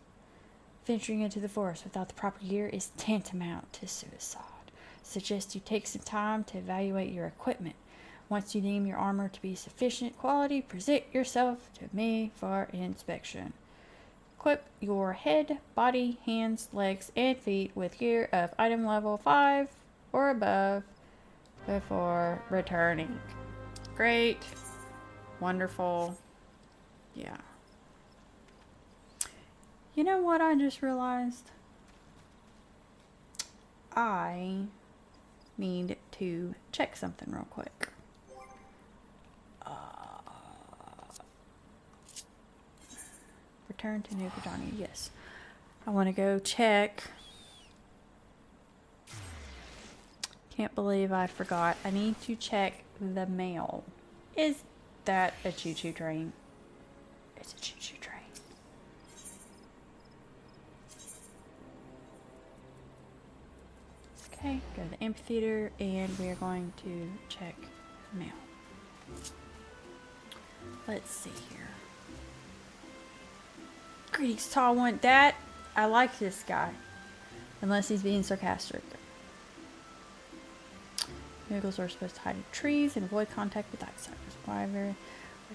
Venturing into the forest without the proper gear is tantamount to suicide. Suggest you take some time to evaluate your equipment. Once you deem your armor to be sufficient quality, present yourself to me for inspection. Equip your head, body, hands, legs, and feet with gear of item level 5 or above before returning. Great. Wonderful. Yeah. You know what I just realized? I need to check something real quick. Return to New Britannia. Yes. I want to go check. Can't believe I forgot. I need to check the mail. Is that a choo-choo train? It's a choo-choo train. Okay, go to the amphitheater and we're going to check mail. Let's see here. Greetings, tall one. That, I like this guy. Unless he's being sarcastic. Muggles are supposed to hide in trees and avoid contact with outsiders. Why would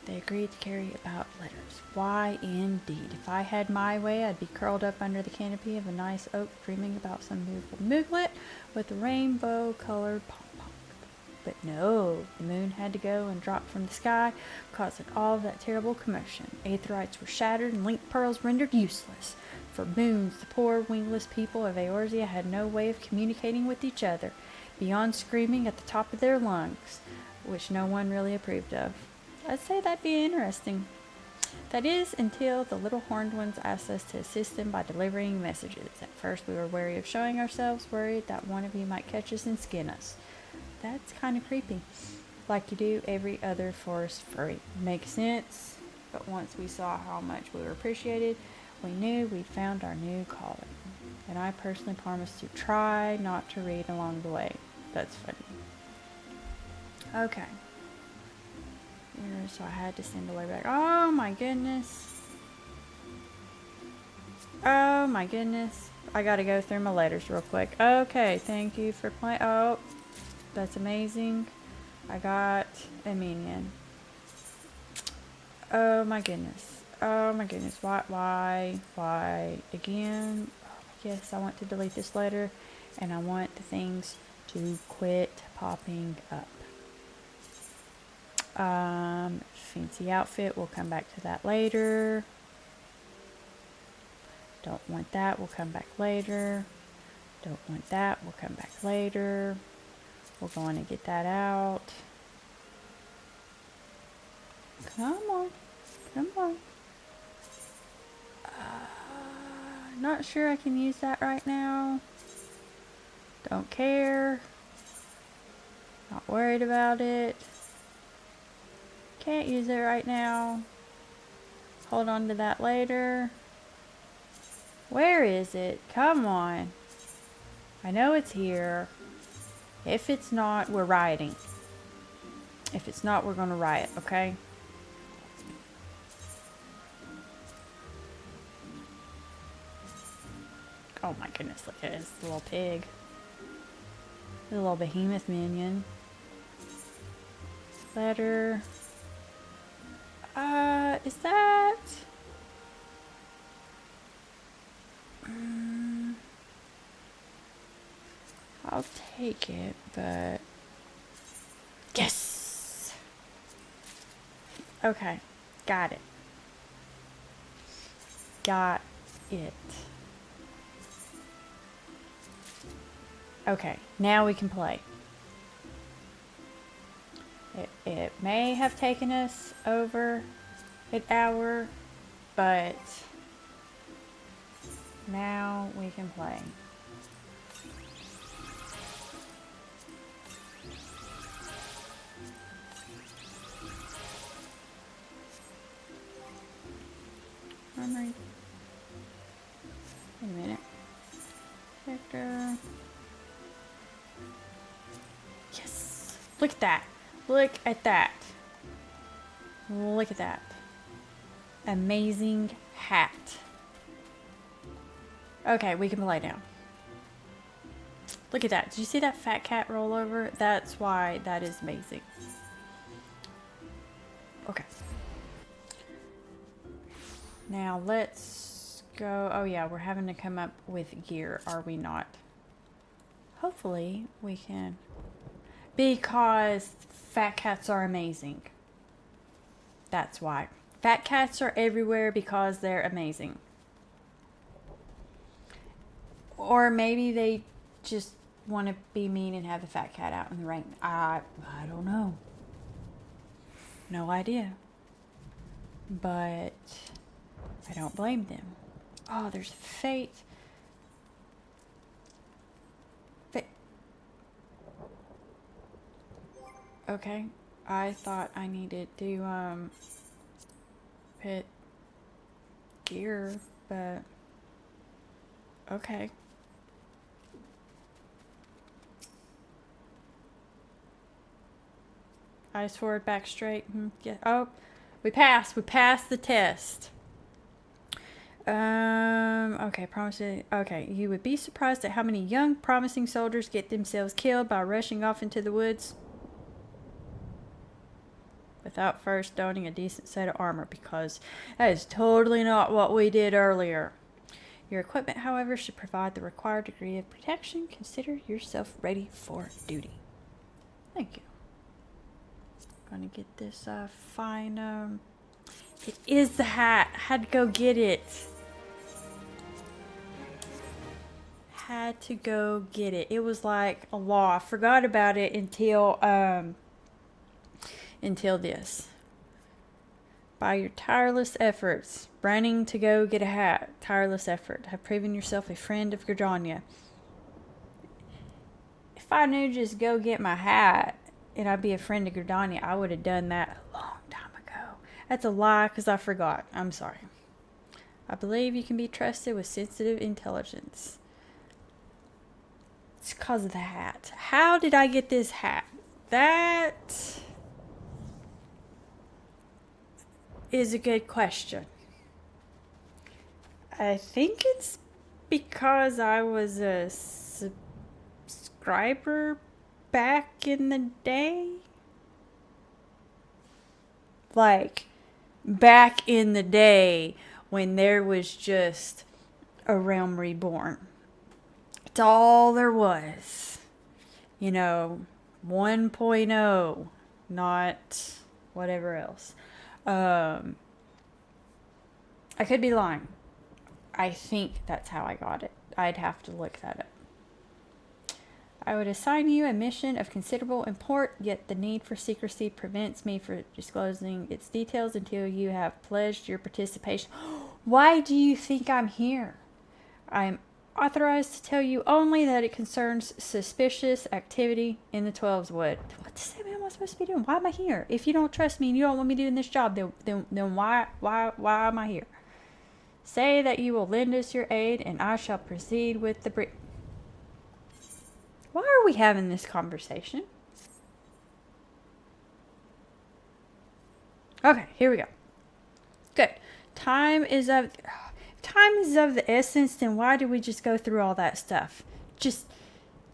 they agree to carry about letters? Why indeed? If I had my way, I'd be curled up under the canopy of a nice oak, dreaming about some beautiful mooglet with a rainbow-colored pom-pom. But no, the moon had to go and drop from the sky, causing all of that terrible commotion. Aetherites were shattered and link pearls rendered useless. For moons, the poor wingless people of Eorzea had no way of communicating with each other, beyond screaming at the top of their lungs, which no one really approved of. I'd say that'd be interesting. That is, until the little horned ones asked us to assist them by delivering messages. At first we were wary of showing ourselves, worried that one of you might catch us and skin us. That's kind of creepy. Like you do every other forest furry. Makes sense, but once we saw how much we were appreciated, we knew we'd found our new calling. And I personally promised to try not to read along the way. That's funny. Okay. So I had to send away back. Oh my goodness. Oh my goodness. I gotta go through my letters real quick. Okay, thank you for playing. Oh, that's amazing. I got a minion. Oh my goodness. Oh my goodness. Why again? Yes, I want to delete this letter, and I want the things to quit popping up. Fancy outfit, we'll come back to that later. Don't want that, we'll come back later. Don't want that, we'll come back later. We'll go on and get that out. Come on, come on. Not sure I can use that right now. Don't care. Not worried about it. Can't use it right now. Hold on to that later. Where is it? Come on. I know it's here. If it's not, we're rioting. If it's not, we're gonna riot, okay? Oh my goodness, look at this little pig. The little behemoth minion. Letter. Is that... I'll take it, but... Yes! Okay, got it. Got it. Okay, now we can play. It may have taken us over an hour, but now we can play. Armory. Wait a minute. Vector. Yes! Look at that! Look at that! Look at that. Amazing hat. Okay, we can play now. Look at that. Did you see that fat cat roll over? That's why that is amazing. Okay. Now let's go. Oh yeah, we're having to come up with gear, are we not? Hopefully we can. Because fat cats are amazing. That's why. Fat cats are everywhere because they're amazing. Or maybe they just want to be mean and have the fat cat out in the rain. I don't know. No idea. But I don't blame them. Oh, there's fate. Okay. I thought I needed to put gear, but okay. Eyes forward, back straight. Yeah. Oh, We passed. We passed the test. Okay, promising. Okay, you would be surprised at how many young, promising soldiers get themselves killed by rushing off into the woods without first donning a decent set of armor, because that is totally not what we did earlier. Your equipment, however, should provide the required degree of protection. Consider yourself ready for duty. Thank you. Gonna get this fine. It is the hat. Had to go get it. Had to go get it. It was like a law. I forgot about it until this. By your tireless efforts, running to go get a hat, tireless effort, have proven yourself a friend of Gridania. If I knew just go get my hat and I'd be a friend of Gridania, I would have done that a long time ago. That's a lie because I forgot. I'm sorry. I believe you can be trusted with sensitive intelligence. It's because of the hat. How did I get this hat? That is a good question. I think it's because I was a subscriber back in the day. Like, back in the day when there was just a Realm Reborn. It's all there was. 1.0, not whatever else. I could be lying. I think that's how I got it. I'd have to look that up. I would assign you a mission of considerable import, yet the need for secrecy prevents me from disclosing its details until you have pledged your participation. Why do you think I'm here? I'm authorized to tell you only that it concerns suspicious activity in the 12's Wood. What the hell am I supposed to be doing? Why am I here? If you don't trust me and you don't want me doing this job, then why am I here? Say that you will lend us your aid, and I shall proceed with the Why are we having this conversation? Okay, here we go. Good. Time is of the essence, then why do we just go through all that stuff? Just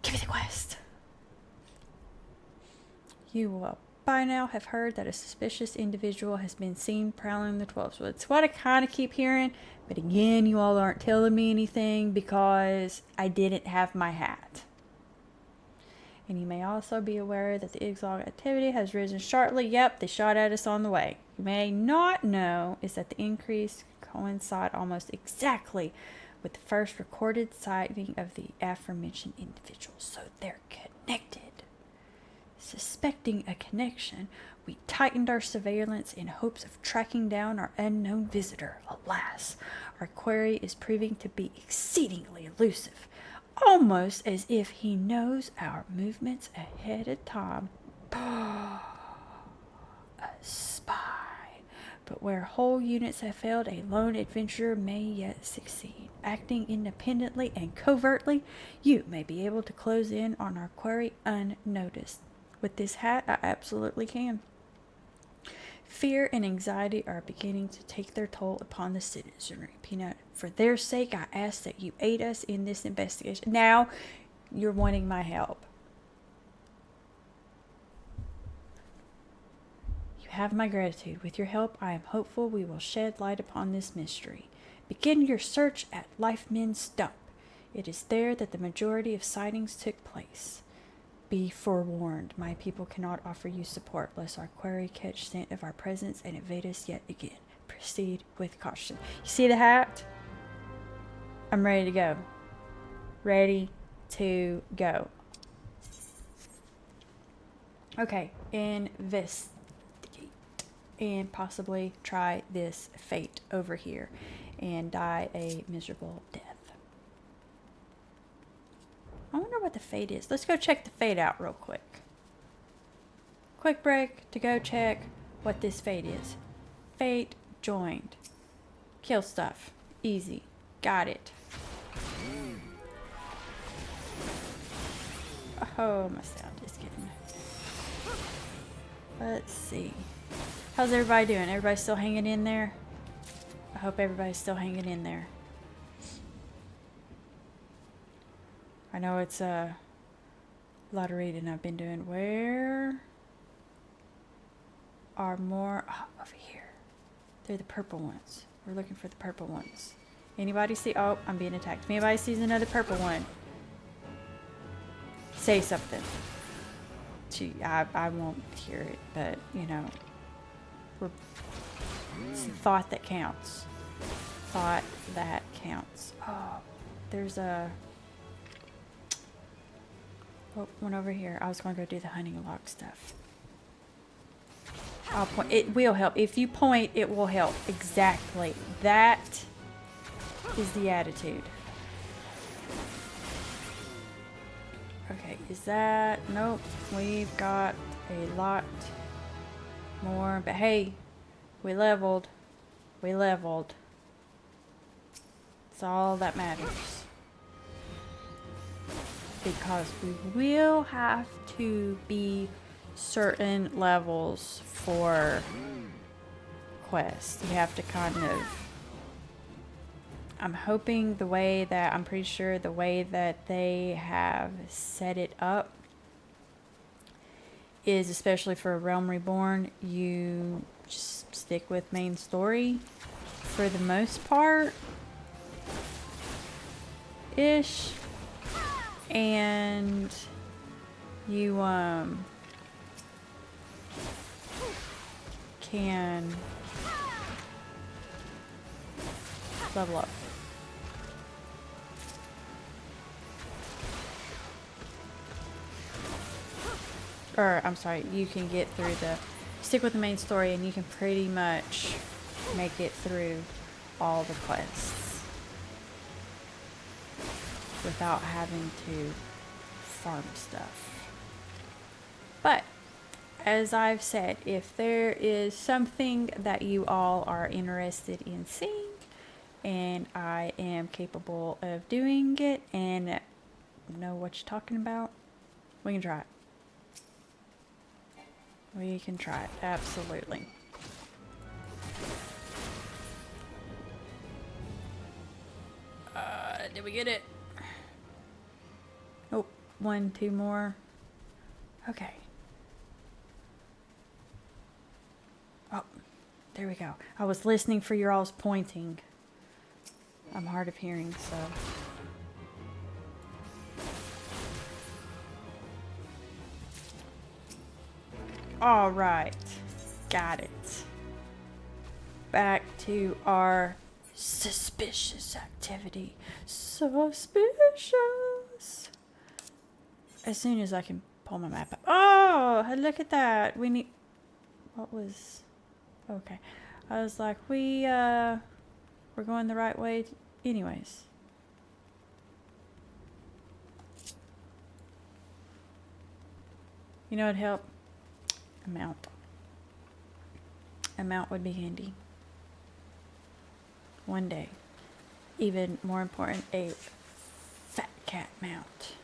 give me the quest. You will by now have heard that a suspicious individual has been seen prowling the 12's Woods. What I kind of keep hearing, but again, you all aren't telling me anything because I didn't have my hat. And you may also be aware that the exile activity has risen sharply. Yep, they shot at us on the way. You may not know is that the increase coincide almost exactly with the first recorded sighting of the aforementioned individuals. So they're connected. Suspecting a connection, we tightened our surveillance in hopes of tracking down our unknown visitor. Alas, our quarry is proving to be exceedingly elusive. Almost as if he knows our movements ahead of time. A spy. But where whole units have failed, a lone adventurer may yet succeed. Acting independently and covertly, you may be able to close in on our quarry unnoticed. With this hat, I absolutely can. Fear and anxiety are beginning to take their toll upon the citizenry. Peanut, for their sake, I ask that you aid us in this investigation. Now, you're wanting my help. You have my gratitude. With your help, I am hopeful we will shed light upon this mystery. Begin your search at Lifemen's Stump. It is there that the majority of sightings took place. Be forewarned, my people cannot offer you support, lest our quarry catch scent of our presence and invade us yet again. Proceed with caution. You see the hat? I'm ready to go. Ready to go. Okay, investigate. And possibly try this fate over here and die a miserable death. I wonder what the fate is. Let's go check the fate out real quick. Quick break to go check what this fate is. Fate joined. Kill stuff. Easy. Got it. Oh, my sound is getting... Let's see. How's everybody doing? Everybody still hanging in there? I hope everybody's still hanging in there. I know it's a lot of reading I've been doing. Where are more? Oh, over here. They're the purple ones. We're looking for the purple ones. Anybody see? Oh, I'm being attacked. If anybody sees another purple one, say something. I won't hear it, but you know, it's the thought that counts. Thought that counts. Oh, there's a one over here. I was going to go do the hunting log stuff. I'll point. It will help. If you point, it will help. Exactly. That is the attitude. Okay, is that... Nope. We've got a lot more. But hey, we leveled. We leveled. It's all that matters. Because we will have to be certain levels for quests. You have to kind of... I'm hoping the way that... I'm pretty sure the way that they have set it up is, especially for Realm Reborn, you just stick with main story for the most part. Ish. And you can level up. Or, I'm sorry, you can get through the... Stick with the main story and you can pretty much make it through all the quests without having to farm stuff. But, as I've said, if there is something that you all are interested in seeing, and I am capable of doing it, and know what you're talking about, we can try it. We can try it, absolutely. Did we get it? Oh, 1, 2 more. Okay. Oh, there we go. I was listening for your all's pointing. I'm hard of hearing, so... All right, got it. Back to our suspicious activity. Suspicious. As soon as I can pull my map up. Oh, look at that. We need... What was... Okay. I was like, we're going the right way anyways. You know what'd help? A mount. A mount would be handy. One day. Even more important, a fat cat mount.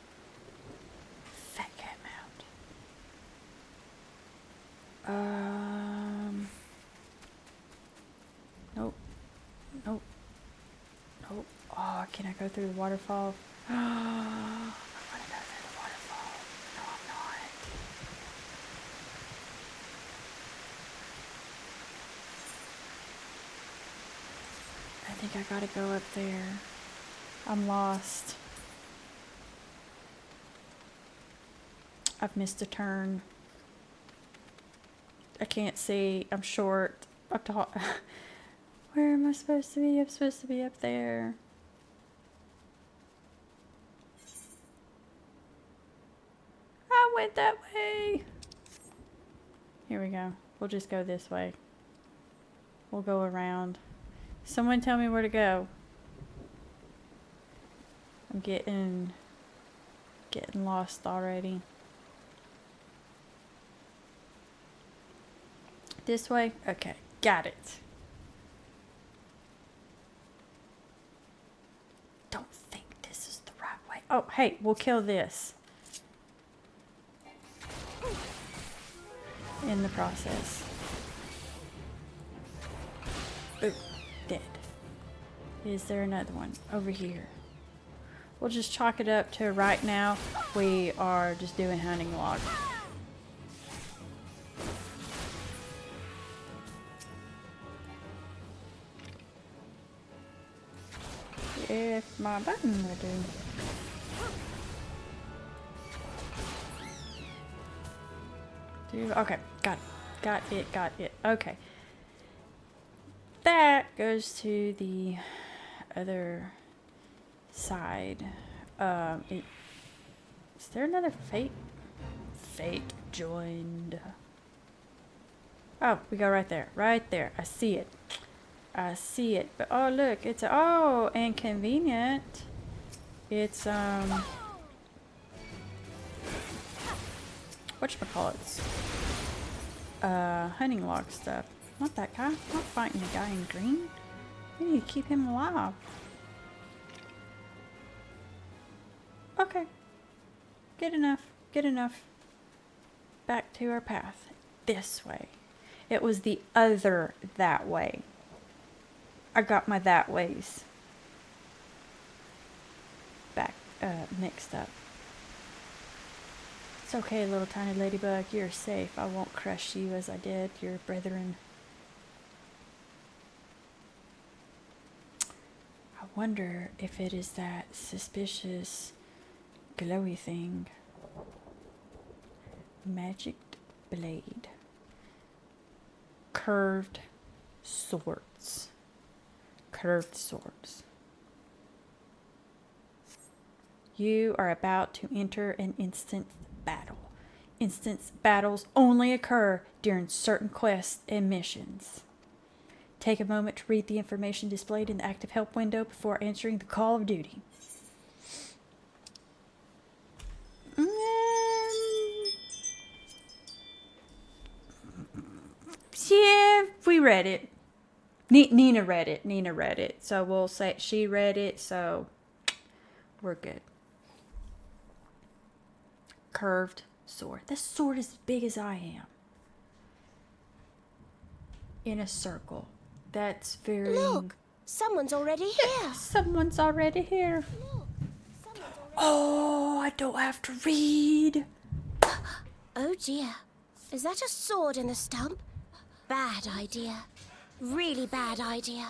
Fat cat mount. Nope. Nope. Nope. Oh, can I go through the waterfall? I want to go through the waterfall. No, I'm not. I think I gotta go up there. I'm lost. I've missed a turn. I can't see. I'm short. Up to where am I supposed to be? I'm supposed to be up there. I went that way. Here we go. We'll just go this way. We'll go around. Someone tell me where to go. I'm getting lost already. This way? Okay, got it. Don't think this is the right way. Oh, hey, we'll kill this. In the process. Oh, dead. Is there another one over here? We'll just chalk it up to right now. We are just doing hunting log. If my button would do. Okay, got it. Got it. Okay. That goes to the other side. Is there another fate? Fate joined. Oh, we go right there. Right there. I see it. I see it. But oh look, it's and convenient. It's whatchamacallits? Hunting log stuff. Not that guy. Not fighting the guy in green. We need to keep him alive. Okay. Good enough. Good enough. Back to our path. This way. It was the other that way. I got my that ways back mixed up. It's okay, little tiny ladybug. You're safe. I won't crush you as I did your brethren. I wonder if it is that suspicious glowy thing. Magic blade. Curved swords. Curved swords. You are about to enter an instant battle. Instant battles only occur during certain quests and missions. Take a moment to read the information displayed in the active help window before answering the call of duty. Yeah, we read it. Nina read it. Nina read it. So we'll say she read it, so we're good. Curved sword. This sword is as big as I am. In a circle. That's very... Look! Someone's already here! Someone's already here. Look, Oh, I don't have to read. Oh dear. Is that a sword in the stump? Bad idea. Really bad idea.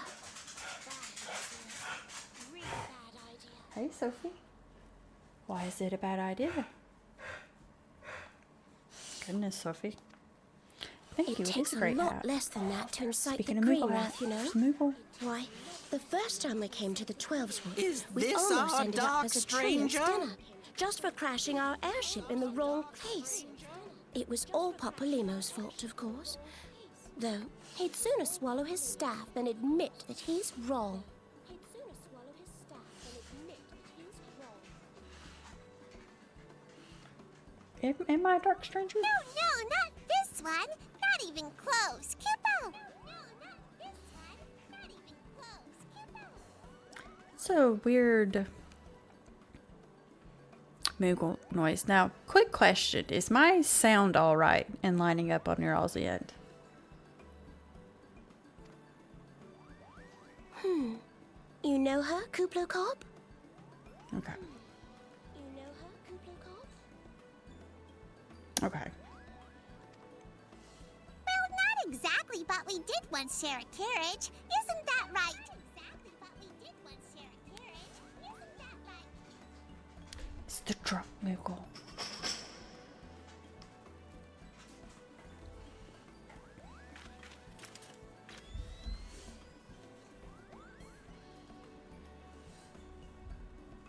Really bad idea. Hey, Sophie. Why is it a bad idea? Goodness, Sophie. Thank you. It It is takes a a great lot hat. less than that to incite Speaking the of green Moogle wrath, you know. hats, Moogle. Why, the first time we came to the 12's wood, Is we this almost our ended up dark as a train's stranger? dinner, just for crashing our airship in the wrong place. It was all Papa Limo's fault, of course. Though, he'd sooner swallow his staff than admit that he's wrong. Am I a dark stranger? No, not this one. Not even close. Kupo! No, not this one. Not even close. Kupo! It's a weird Moogle noise. Now, quick question. Is my sound alright in lining up on your all's end? You know her, Kuplo Cop? Okay. You know her, Kuplo Cop? Okay. Well, not exactly, but we did once share a carriage. Isn't that right? Exactly, but we did once share a carriage. Isn't that right? It's the drunk Moogle.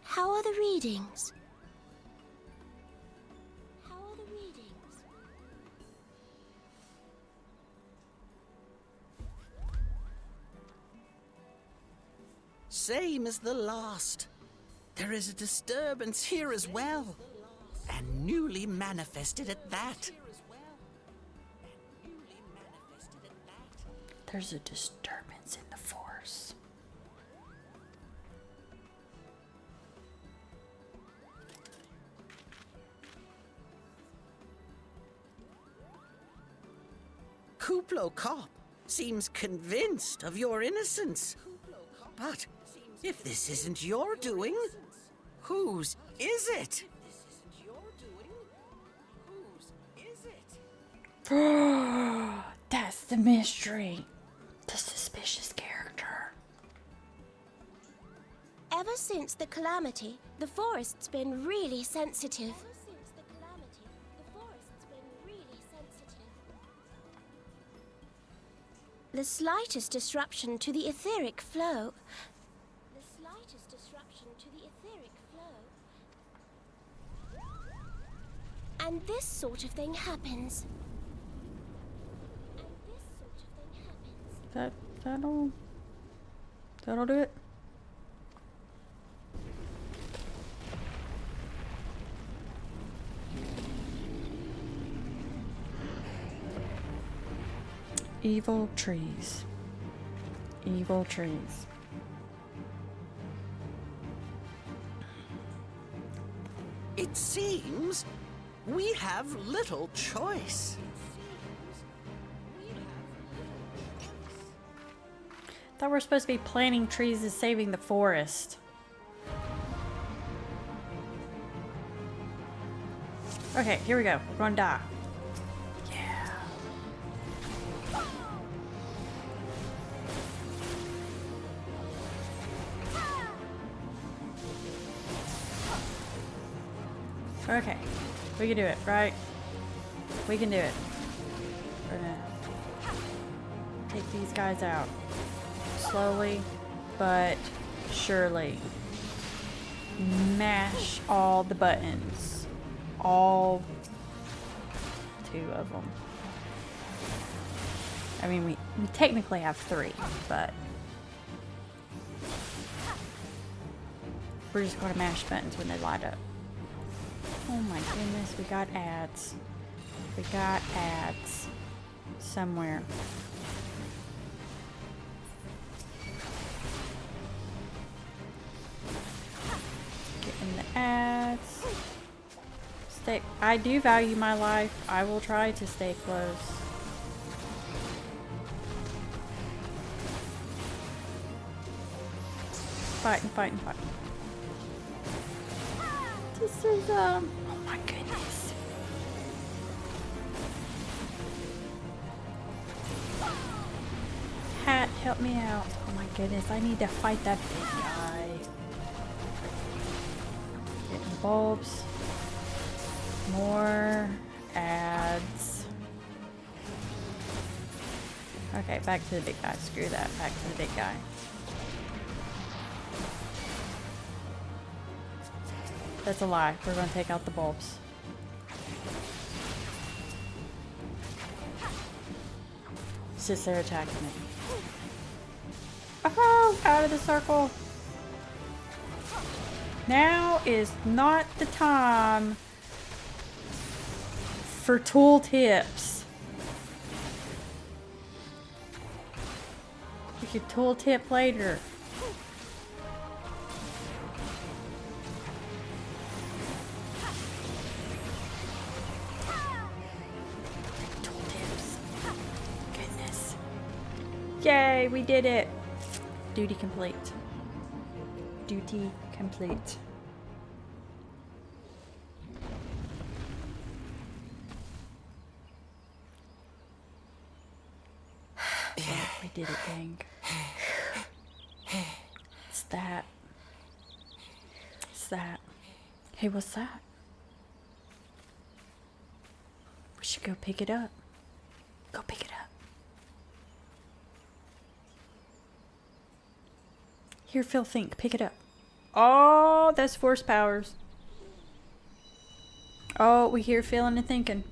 How are the readings? How are the readings? Same as the last. There is a disturbance here as well. And newly manifested at that. There's a disturbance in the force. Kuplo Cop, seems convinced of your innocence. But if this isn't your doing, whose is it? That's the mystery. The suspicious character. Ever since the calamity, the forest's been really sensitive. The slightest disruption to the etheric flow. And this sort of thing happens. That'll do it. Evil trees. Evil trees. It seems we have little choice. Thought we're supposed to be planting trees and saving the forest. Okay, here we go. We're gonna die. Yeah. Okay. We can do it, right? We can do it. We're gonna take these guys out. Slowly, but surely. Mash all the buttons. All 2 of them. I mean, we technically have 3, but we're just going to mash buttons when they light up. Oh my goodness, we got ads. We got ads somewhere. Getting the ads. I do value my life. I will try to stay close. Fighting, fighting, fighting. This is, oh my goodness. Hat, help me out. Oh my goodness, I need to fight that big guy. Getting bulbs. More ads. Okay, back to the big guy. Screw that. Back to the big guy. That's a lie. We're going to take out the bulbs. It's just they're attacking me. Oh, out of the circle. Now is not the time for tool tips. We could tool tip later. Tool tips. Goodness. Yay, we did it. Duty complete. Duty complete. We did it, gang. It's that. It's that. Hey, what's that? We should go pick it up. Go pick it up. Here, Phil, think. Pick it up. Oh, that's force powers. Oh, we hear feeling and thinking.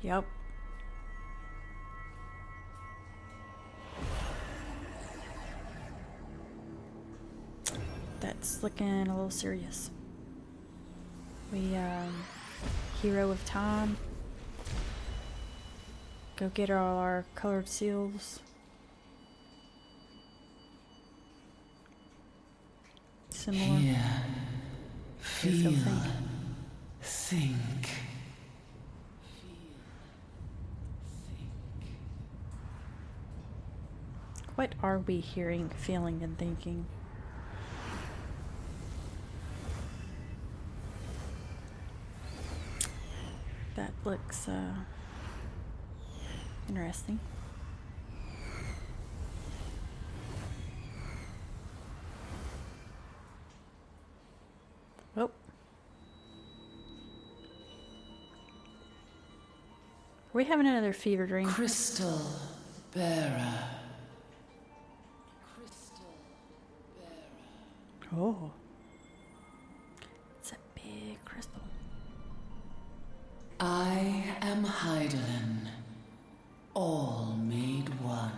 Yep. That's looking a little serious. We, hero of time. Go get all our colored seals. Some more. Here, feel, think. What are we hearing, feeling, and thinking? That looks interesting. Oh. Are we having another fever dream? Crystal bearer. Oh. It's a big crystal. I am Heidelin, all made one.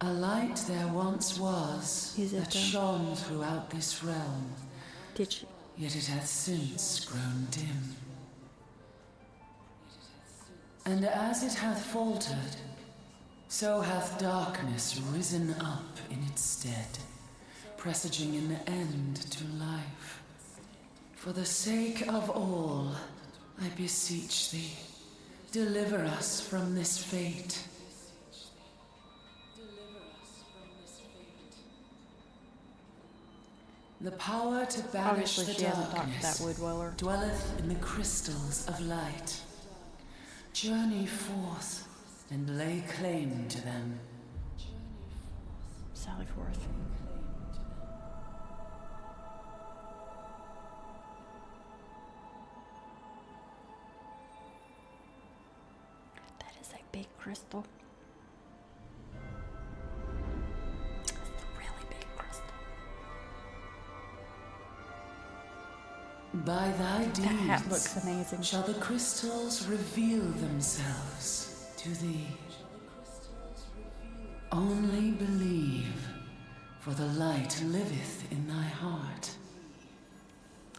A light there once was Is it that shone throughout this realm, Did she? yet it hath since grown dim. And as it hath faltered, so hath darkness risen up in its stead, presaging an end to life. For the sake of all, I beseech thee, deliver us from this fate. The power to banish Obviously, the she hasn't talked to that darkness wood dweller. dwelleth in the crystals of light. Journey forth and lay claim to them. Sally forth. That is a big crystal. It's a really big crystal. By thy deeds That hat looks amazing. shall the crystals reveal themselves to thee. Only believe, for the light liveth in thy heart.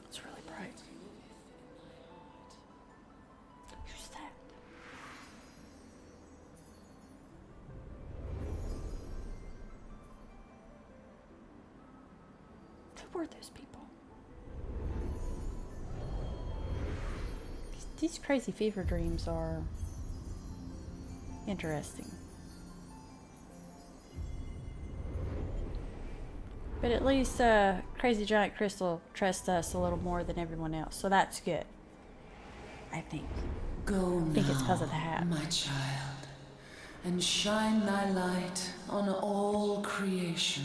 It's really bright. Who's that? Who were those people? These crazy fever dreams are interesting. But at least Crazy Giant Crystal trusts us a little more than everyone else, so that's good. I think. Go I think it's because of the now, hat. my child, and shine thy light on all creation.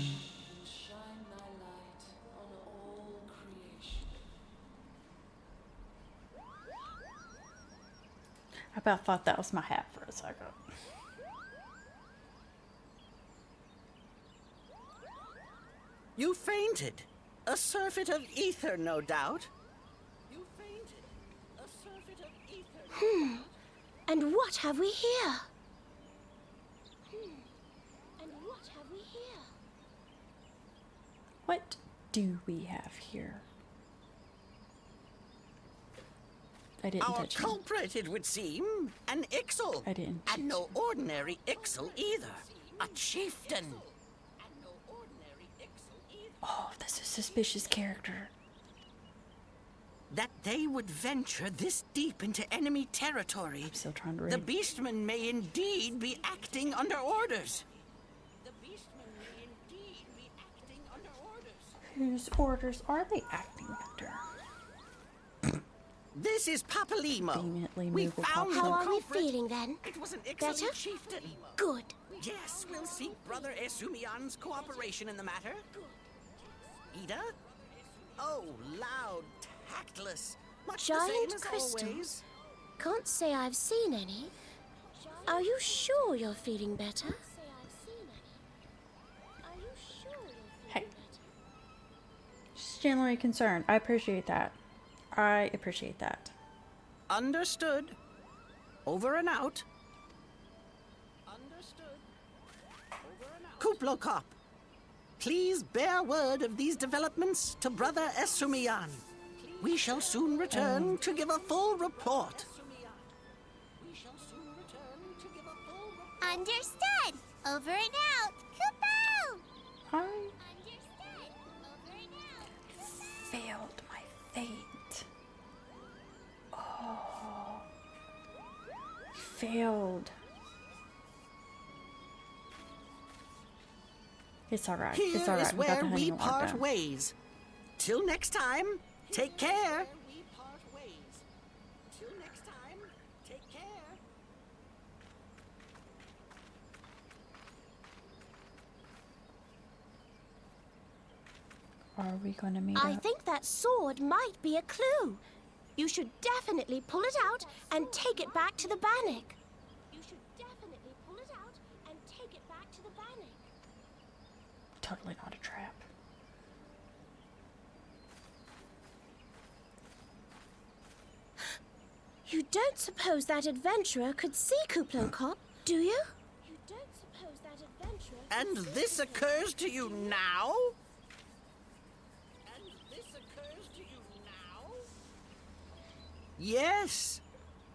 Shine thy light on all creation. I about thought that was my hat for a second. You fainted. A surfeit of ether, no doubt. You fainted. A surfeit of ether. And what have we here? And what have we here? What do we have here? I didn't Our touch him. culprit, it would seem, an Ixal. I didn't. And no ordinary Ixal either. A chieftain. Oh, that's a suspicious character. That they would venture this deep into enemy territory. I'm still trying to The read. beastmen may indeed be acting under orders. The beastmen may indeed be acting under orders. Whose orders are they acting under? This is Papalimo. Vehemently We Moogle found Papa. the How are we culprit. feeling then? It was an Better? excellent chieftain. Good. Yes, we'll seek Brother Esumian's cooperation in the matter. Ida? Oh, loud, tactless. Much the Giant same as crystal. always. Can't say I've seen any. Are you sure you're feeling better? Hey. Just genuinely concerned. I appreciate that. I appreciate that. Understood. Over and out. Understood. Over and out. Kuplokop, please bear word of these developments to Brother Esumian. We shall soon return to give a full report. We shall soon return to give a full report. Understood. Over and out. Kupo! I Understood. Over and out. failed my fate. Oh. Failed. It's all right. Here It's all is right. We got where the we hunting alarm part done. ways. Till next time, take care. Are we going to meet I up? think that sword might be a clue. You should definitely pull it out and take it back to the Bannock. You should definitely pull it out and take it back to the Bannock. Totally not a trap. You don't suppose that adventurer could see Kuplokop, do you? You don't suppose that adventurer could And see this Kuplokop, occurs to do you now? Yes,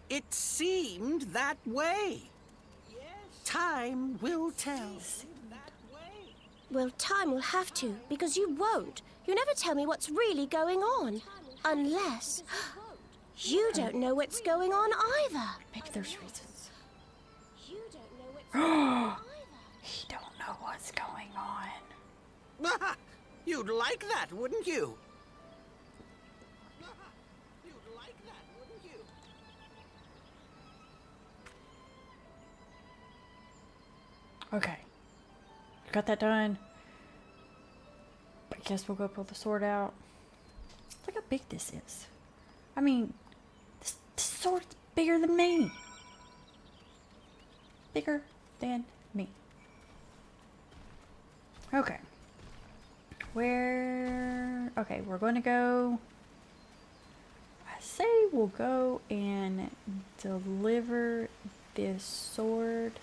it seemed that way. Time will tell. Well, time will have to, because you won't. You never tell me what's really going on. Unless... You don't know what's going on either. Maybe there's reasons. You don't know what's going on either. He don't know what's going on. You'd like that, wouldn't you? Okay. Got that done. I guess we'll go pull the sword out. Look how big this is. I mean, this sword's bigger than me. Bigger than me. Okay. Okay, we're going to go... I say we'll go and deliver this sword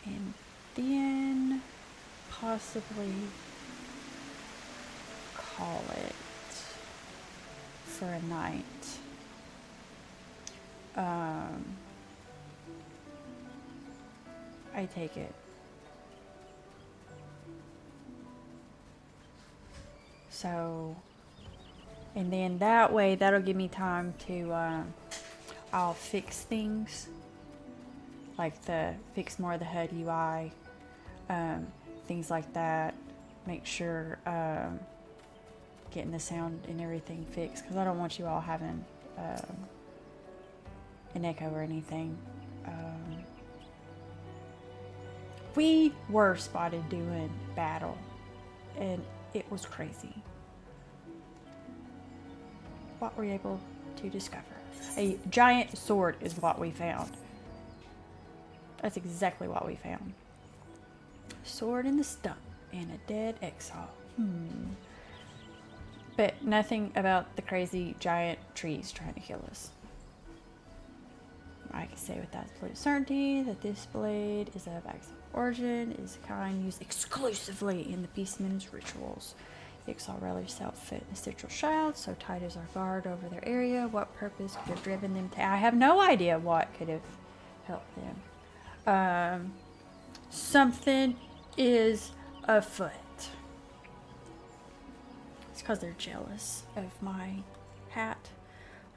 and then possibly call it for a night. I take it. So, and then that way, that'll give me time to, I'll fix things. Like fix more of the HUD UI, things like that. Make sure, getting the sound and everything fixed. Because I don't want you all having, an echo or anything. We were spotted doing battle. And it was crazy. What were we able to discover? A giant sword is what we found. That's exactly what we found. Sword in the stump and a dead exile. But nothing about the crazy giant trees trying to kill us. I can say with absolute certainty that this blade is of Axel origin, is a kind used exclusively in the Beastmen's rituals. The exile rarely set foot in the central shroud, so tight is our guard over their area. What purpose could have driven them to... I have no idea what could have helped them. Something is afoot. It's because they're jealous of my hat.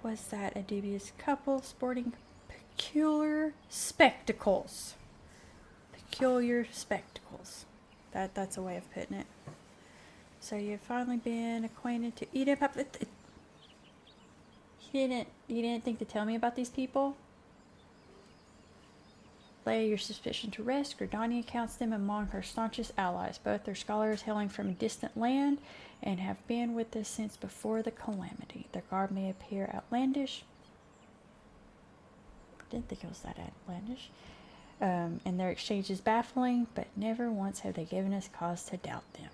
Was that a dubious couple sporting peculiar spectacles? Peculiar spectacles. That's a way of putting it. So you've finally been acquainted to Edith. You didn't think to tell me about these people? Lay your suspicion to rest. Gridania counts them among her staunchest allies. Both are scholars hailing from a distant land and have been with us since before the calamity. Their garb may appear outlandish. Didn't think it was that outlandish. And their exchange is baffling, but never once have they given us cause to doubt them.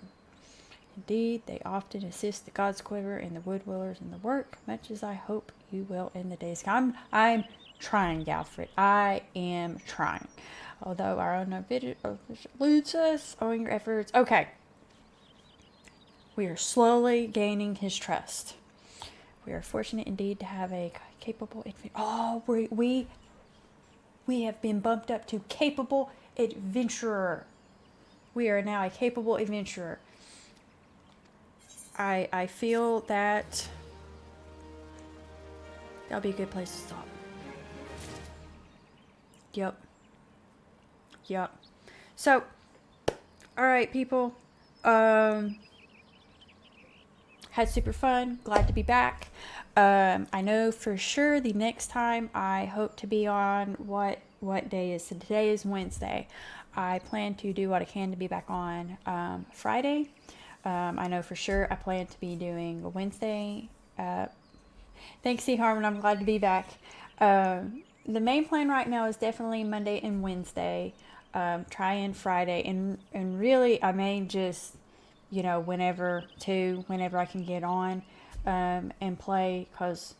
Indeed, they often assist the God's Quiver and the Wood Willers in the work, much as I hope you will in the days to come. I'm trying, Galfred. I am trying. Although our own eludes us, owing your efforts. Okay. We are slowly gaining his trust. We are fortunate indeed to have a capable... We have been bumped up to capable adventurer. We are now a capable adventurer. I feel that that'll be a good place to stop. Yep. So, alright people. Had super fun. Glad to be back. I know for sure the next time I hope to be on what day is it? Today is Wednesday. I plan to do what I can to be back on Friday. I know for sure I plan to be doing a Wednesday. Thanks, C. Harmon. I'm glad to be back. The main plan right now is definitely Monday and Wednesday. Try in Friday, and really I may just, whenever I can get on and play, because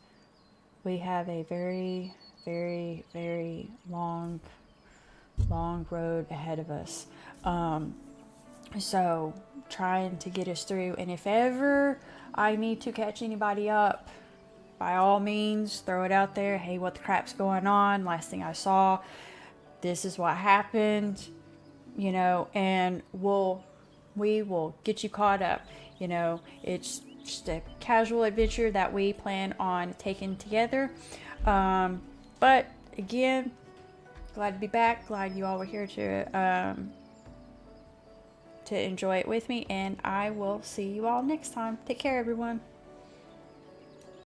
we have a very, very, very long road ahead of us. So trying to get us through, and if ever I need to catch anybody up, by all means, throw it out there. Hey, what the crap's going on? Last thing I saw, this is what happened, and we will get you caught up. It's just a casual adventure that we plan on taking together. But again, glad to be back. Glad you all were here to enjoy it with me, and I will see you all next time. Take care, everyone.